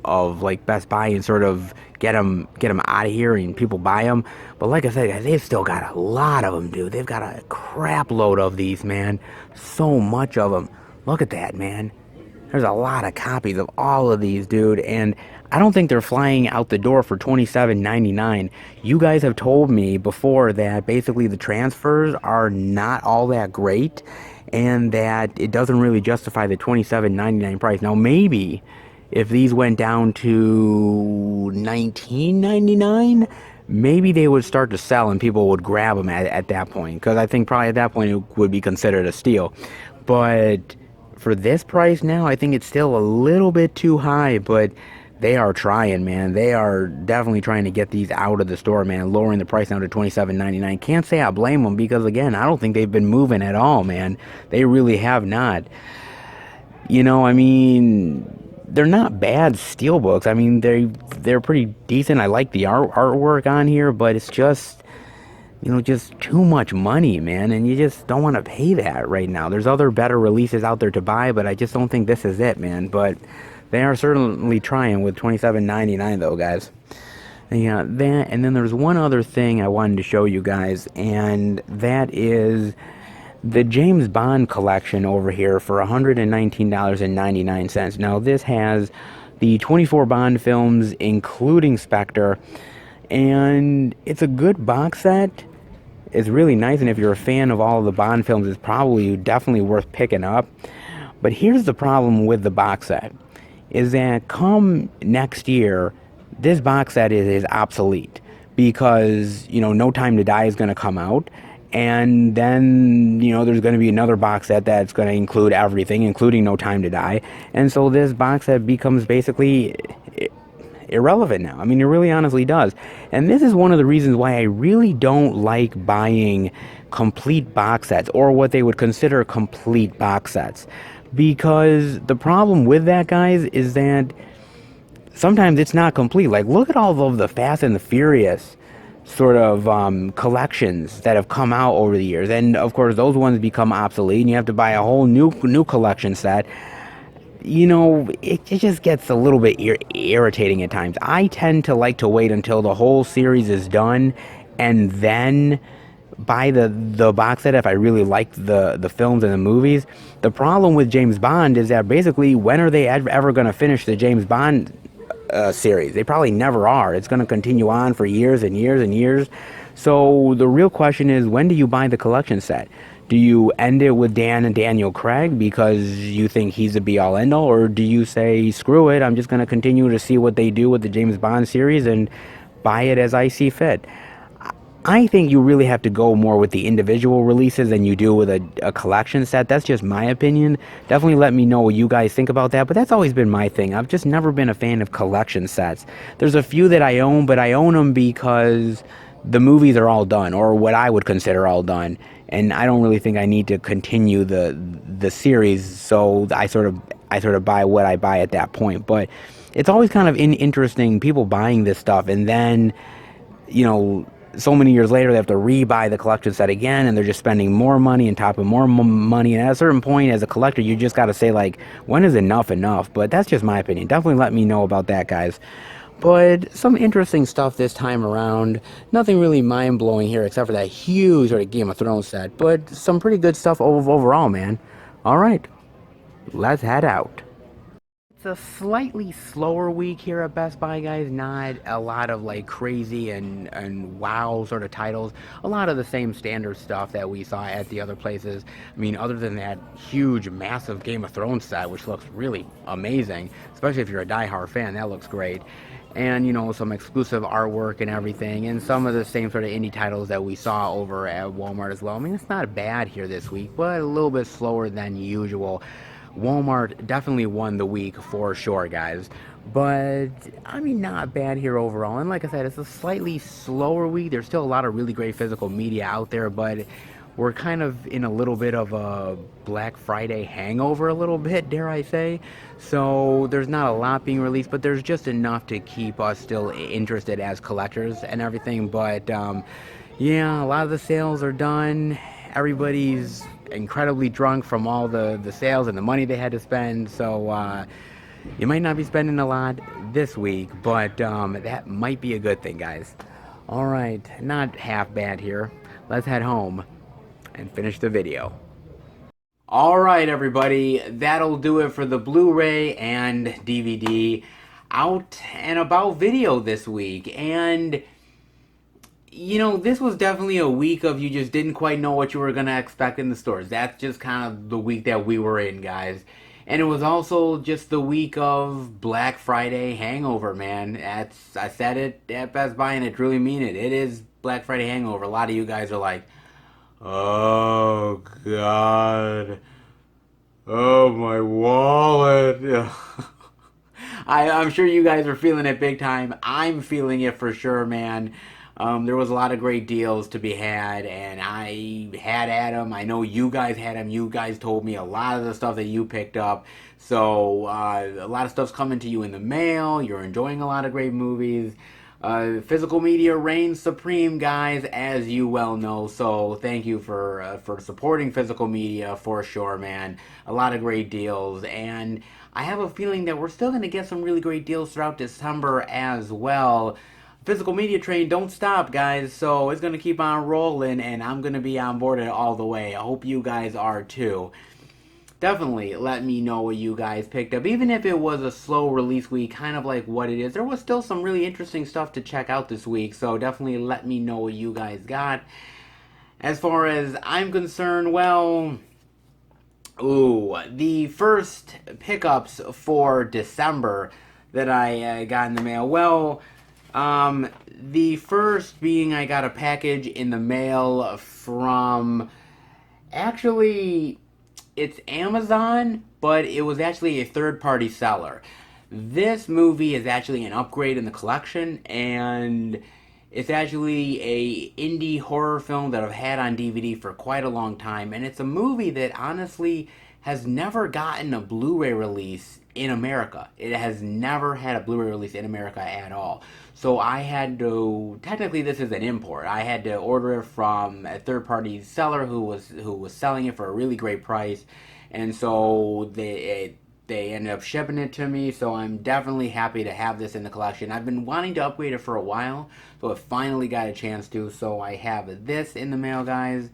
Best Buy and sort of get them out of here and people buy them. But like I said, guys, they've still got a lot of them, dude. They've got a crap load of these, man. So much of them. Look at that, man. There's a lot of copies of all of these, dude, and I don't think they're flying out the door for $27.99. You guys have told me before that basically the transfers are not all that great and that it doesn't really justify the $27.99 price. Now, maybe if these went down to $19.99, maybe they would start to sell and people would grab them at that point, because I think probably at that point it would be considered a steal. But for this price now, I think it's still a little bit too high, but they are trying, man. They are definitely trying to get these out of the store, man, lowering the price down to $27.99. Can't say I blame them because, again, I don't think they've been moving at all, man. They really have not. I mean, they're not bad steelbooks. I mean, they're pretty decent. I like the artwork on here, but it's just just too much money, man, and you just don't want to pay that right now. There's other better releases out there to buy, but I just don't think this is it, man. But they are certainly trying with $27.99 though, guys. Yeah, that, and then there's one other thing I wanted to show you guys, and that is the James Bond collection over here for $119.99. Now, this has the 24 Bond films, including Spectre, and it's a good box set. It's really nice, and if you're a fan of all of the Bond films, it's probably definitely worth picking up. But here's the problem with the box set, is that come next year, this box set is obsolete because, No Time to Die is going to come out. And then, there's going to be another box set that's going to include everything, including No Time to Die. And so this box set becomes basically irrelevant now. I mean, it really honestly does. And this is one of the reasons why I really don't like buying complete box sets, or what they would consider complete box sets. Because the problem with that, guys, is that sometimes it's not complete. Like, look at all of the Fast and the Furious sort of collections that have come out over the years, and of course those ones become obsolete and you have to buy a whole new collection set. It just gets a little bit irritating at times. I tend to like to wait until the whole series is done and then buy the box set if I really like the films and the movies. The problem with James Bond is that basically, when are they ever going to finish the James Bond series? They probably never are. It's going to continue on for years and years and years. So the real question is, when do you buy the collection set? Do you end it with Daniel Craig because you think he's the be-all end-all, or do you say, screw it, I'm just going to continue to see what they do with the James Bond series and buy it as I see fit? I think you really have to go more with the individual releases than you do with a collection set. That's just my opinion. Definitely let me know what you guys think about that, but that's always been my thing. I've just never been a fan of collection sets. There's a few that I own, but I own them because the movies are all done, or what I would consider all done, and I don't really think I need to continue the series, so I sort of buy what I buy at that point. But it's always kind of interesting, people buying this stuff, and then, so many years later they have to re-buy the collection set again, and they're just spending more money on top of more money. And at a certain point, as a collector, you just got to say, like, when is enough? But that's just my opinion. Definitely let me know about that, guys. But some interesting stuff this time around. Nothing really mind-blowing here except for that huge sort of Game of Thrones set, but some pretty good stuff overall, man. All right, let's head out. It's a slightly slower week here at Best Buy, guys. Not a lot of like crazy and wow sort of titles. A lot of the same standard stuff that we saw at the other places. I mean, other than that huge, massive Game of Thrones set, which looks really amazing, especially if you're a die-hard fan, that looks great. And, some exclusive artwork and everything, and some of the same sort of indie titles that we saw over at Walmart as well. I mean, it's not bad here this week, but a little bit slower than usual. Walmart definitely won the week for sure, guys. But, I mean, not bad here overall. And like I said, it's a slightly slower week. There's still a lot of really great physical media out there, but we're kind of in a little bit of a Black Friday hangover a little bit, dare I say. So there's not a lot being released, but there's just enough to keep us still interested as collectors and everything. But, yeah, a lot of the sales are done. Everybody's incredibly drunk from all the sales and the money they had to spend, so you might not be spending a lot this week, but that might be a good thing, guys. All right, not half bad here. Let's head home and finish the video. All right, everybody, that'll do it for the Blu-ray and DVD out and about video this week. And this was definitely a week of you just didn't quite know what you were going to expect in the stores. That's just kind of the week that we were in, guys. And it was also just the week of Black Friday hangover, man. I said it at Best Buy, and I truly mean it. It is Black Friday hangover. A lot of you guys are like, oh, God. Oh, my wallet. I'm sure you guys are feeling it big time. I'm feeling it for sure, man. There was a lot of great deals to be had, and I had at them. I know you guys had them. You guys told me a lot of the stuff that you picked up. So a lot of stuff's coming to you in the mail. You're enjoying a lot of great movies. Physical media reigns supreme, guys, as you well know. So thank you for supporting physical media for sure, man. A lot of great deals, and I have a feeling that we're still going to get some really great deals throughout December as well. Physical media train don't stop, guys, so it's going to keep on rolling, and I'm going to be on board it all the way. I hope you guys are too. Definitely let me know what you guys picked up. Even if it was a slow release week, kind of like what it is, there was still some really interesting stuff to check out this week, so definitely let me know what you guys got. As far as I'm concerned, well, the first pickups for December that I got in the mail, well, the first being I got a package in the mail from, actually, it's Amazon, but it was actually a third-party seller. This movie is actually an upgrade in the collection, and it's actually a indie horror film that I've had on DVD for quite a long time, and it's a movie that honestly has never gotten a Blu-ray release in America. It has never had a Blu-ray release in America at all. So I had to, technically this is an import. I had to order it from a third-party seller who was selling it for a really great price, and so they ended up shipping it to me. So I'm definitely happy to have this in the collection. I've been wanting to upgrade it for a while, so I finally got a chance to. So I have this in the mail, guys.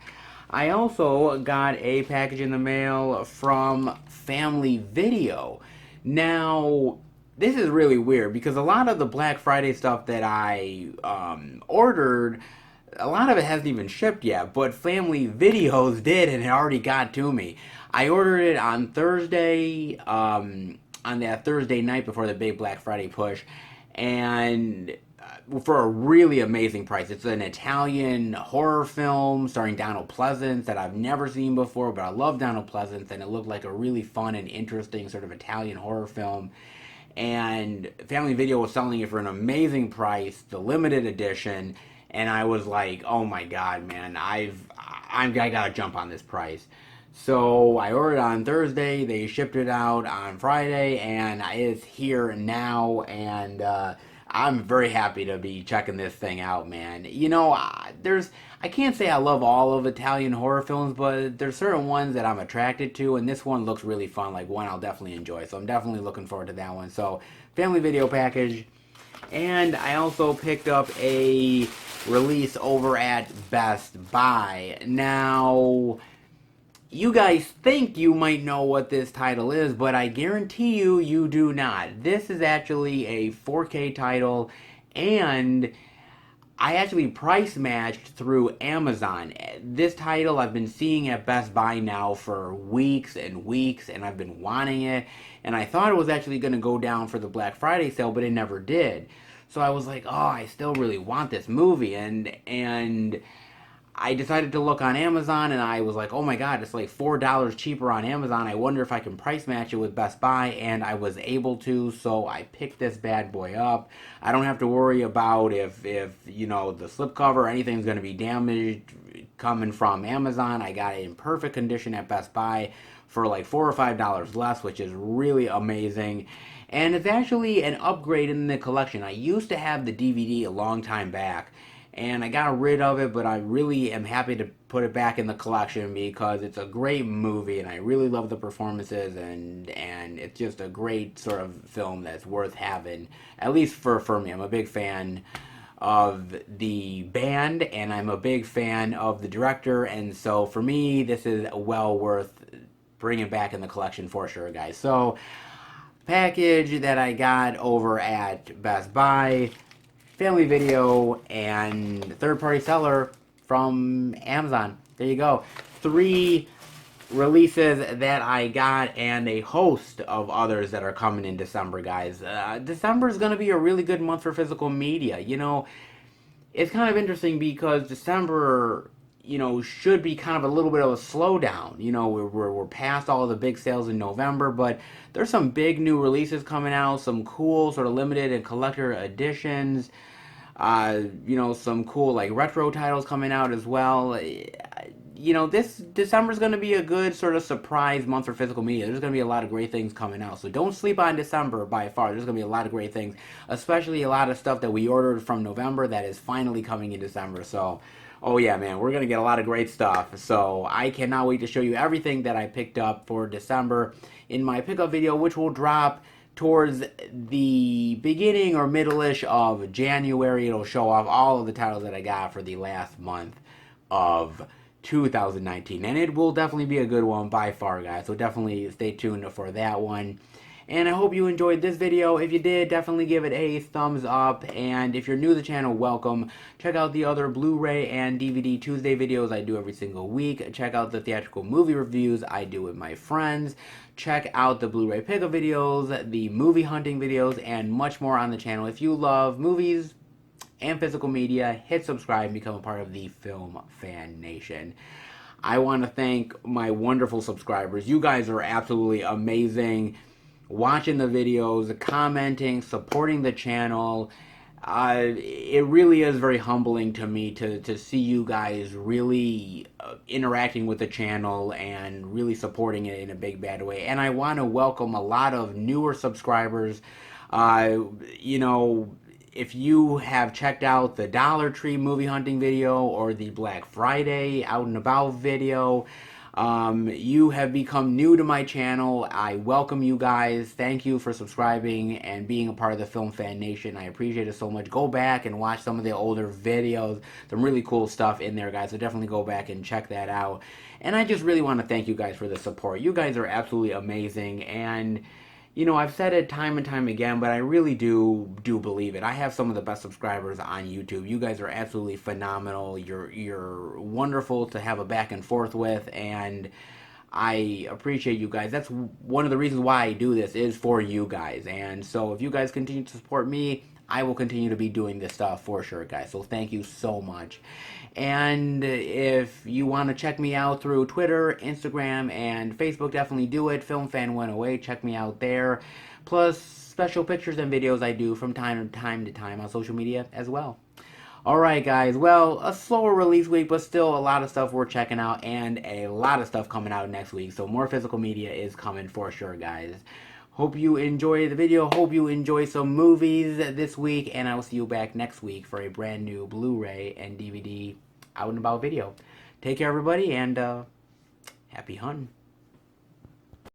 I also got a package in the mail from Family Video. Now, this is really weird because a lot of the Black Friday stuff that I ordered, a lot of it hasn't even shipped yet, but Family Videos did, and it already got to me. I ordered it on Thursday, on that Thursday night before the big Black Friday push, and for a really amazing price. It's an Italian horror film starring Donald Pleasence that I've never seen before, but I love Donald Pleasence, and it looked like a really fun and interesting sort of Italian horror film. And Family Video was selling it for an amazing price, the limited edition, and I was like, oh my god, man, I gotta jump on this price. So I ordered it on Thursday, they shipped it out on Friday, and it's here now, and I'm very happy to be checking this thing out, man. You know, I can't say I love all of Italian horror films, but there's certain ones that I'm attracted to, and this one looks really fun, like one I'll definitely enjoy. So I'm definitely looking forward to that one. So, Family Video package. And I also picked up a release over at Best Buy. Now, you guys think you might know what this title is, but I guarantee you, you do not. This is actually a 4K title, and I actually price matched through Amazon. This title I've been seeing at Best Buy now for weeks and weeks, and I've been wanting it, and I thought it was actually going to go down for the Black Friday sale, but it never did. So I was like, oh, I still really want this movie, and I decided to look on Amazon, and I was like, oh my god, it's like $4 cheaper on Amazon. I wonder if I can price match it with Best Buy, and I was able to, so I picked this bad boy up. I don't have to worry about if you know, the slipcover or anything's going to be damaged coming from Amazon. I got it in perfect condition at Best Buy for like $4 or $5 less, which is really amazing. And it's actually an upgrade in the collection. I used to have the DVD a long time back, and I got rid of it, but I really am happy to put it back in the collection because it's a great movie, and I really love the performances, and it's just a great sort of film that's worth having, at least for me. I'm a big fan of the band, and I'm a big fan of the director, and so for me, this is well worth bringing back in the collection for sure, guys. So, package that I got over at Best Buy, Family Video, and third-party seller from Amazon. There you go. 3 releases that I got, and a host of others that are coming in December, guys. December is going to be a really good month for physical media. You know, it's kind of interesting because December should be kind of a little bit of a slowdown. We're past all the big sales in November, but there's some big new releases coming out, some cool sort of limited and collector editions, some cool like retro titles coming out as well. This December is going to be a good sort of surprise month for physical media. There's going to be a lot of great things coming out. So don't sleep on December by far. There's going to be a lot of great things, especially a lot of stuff that we ordered from November that is finally coming in December. So, oh yeah, man, we're going to get a lot of great stuff. So I cannot wait to show you everything that I picked up for December in my pickup video, which will drop towards the beginning or middle-ish of January. It'll show off all of the titles that I got for the last month of 2019, and it will definitely be a good one by far, guys. So definitely stay tuned for that one. And I hope you enjoyed this video. If you did, definitely give it a thumbs up. And if you're new to the channel, welcome. Check out the other Blu-ray and DVD Tuesday videos I do every single week. Check out the theatrical movie reviews I do with my friends. Check out the Blu-ray pickup videos, the movie hunting videos, and much more on the channel. If you love movies and physical media, hit subscribe and become a part of the Film Fan Nation. I want to thank my wonderful subscribers. You guys are absolutely amazing. Watching the videos, commenting, supporting the channel. It really is very humbling to me to see you guys really interacting with the channel and really supporting it in a big bad way. And I want to welcome a lot of newer subscribers. If you have checked out the Dollar Tree movie hunting video or the Black Friday out and about video, you have become new to my channel. I welcome you guys. Thank you for subscribing and being a part of the Film Fan Nation. I appreciate it so much. Go back and watch some of the older videos. Some really cool stuff in there, guys. So definitely go back and check that out. And I just really want to thank you guys for the support. You guys are absolutely amazing. And I've said it time and time again, but I really do believe it. I have some of the best subscribers on YouTube. You guys are absolutely phenomenal. You're wonderful to have a back and forth with, and I appreciate you guys. That's one of the reasons why I do this, is for you guys. And so if you guys continue to support me, I will continue to be doing this stuff for sure, guys. So thank you so much. And if you want to check me out through Twitter, Instagram, and Facebook, definitely do it. FilmFan108, check me out there. Plus, special pictures and videos I do from time to time on social media as well. Alright, guys. Well, a slower release week, but still a lot of stuff we're checking out, and a lot of stuff coming out next week. So more physical media is coming for sure, guys. Hope you enjoy the video. Hope you enjoy some movies this week. And I will see you back next week for a brand new Blu-ray and DVD out and about video. Take care, everybody, and happy hunting.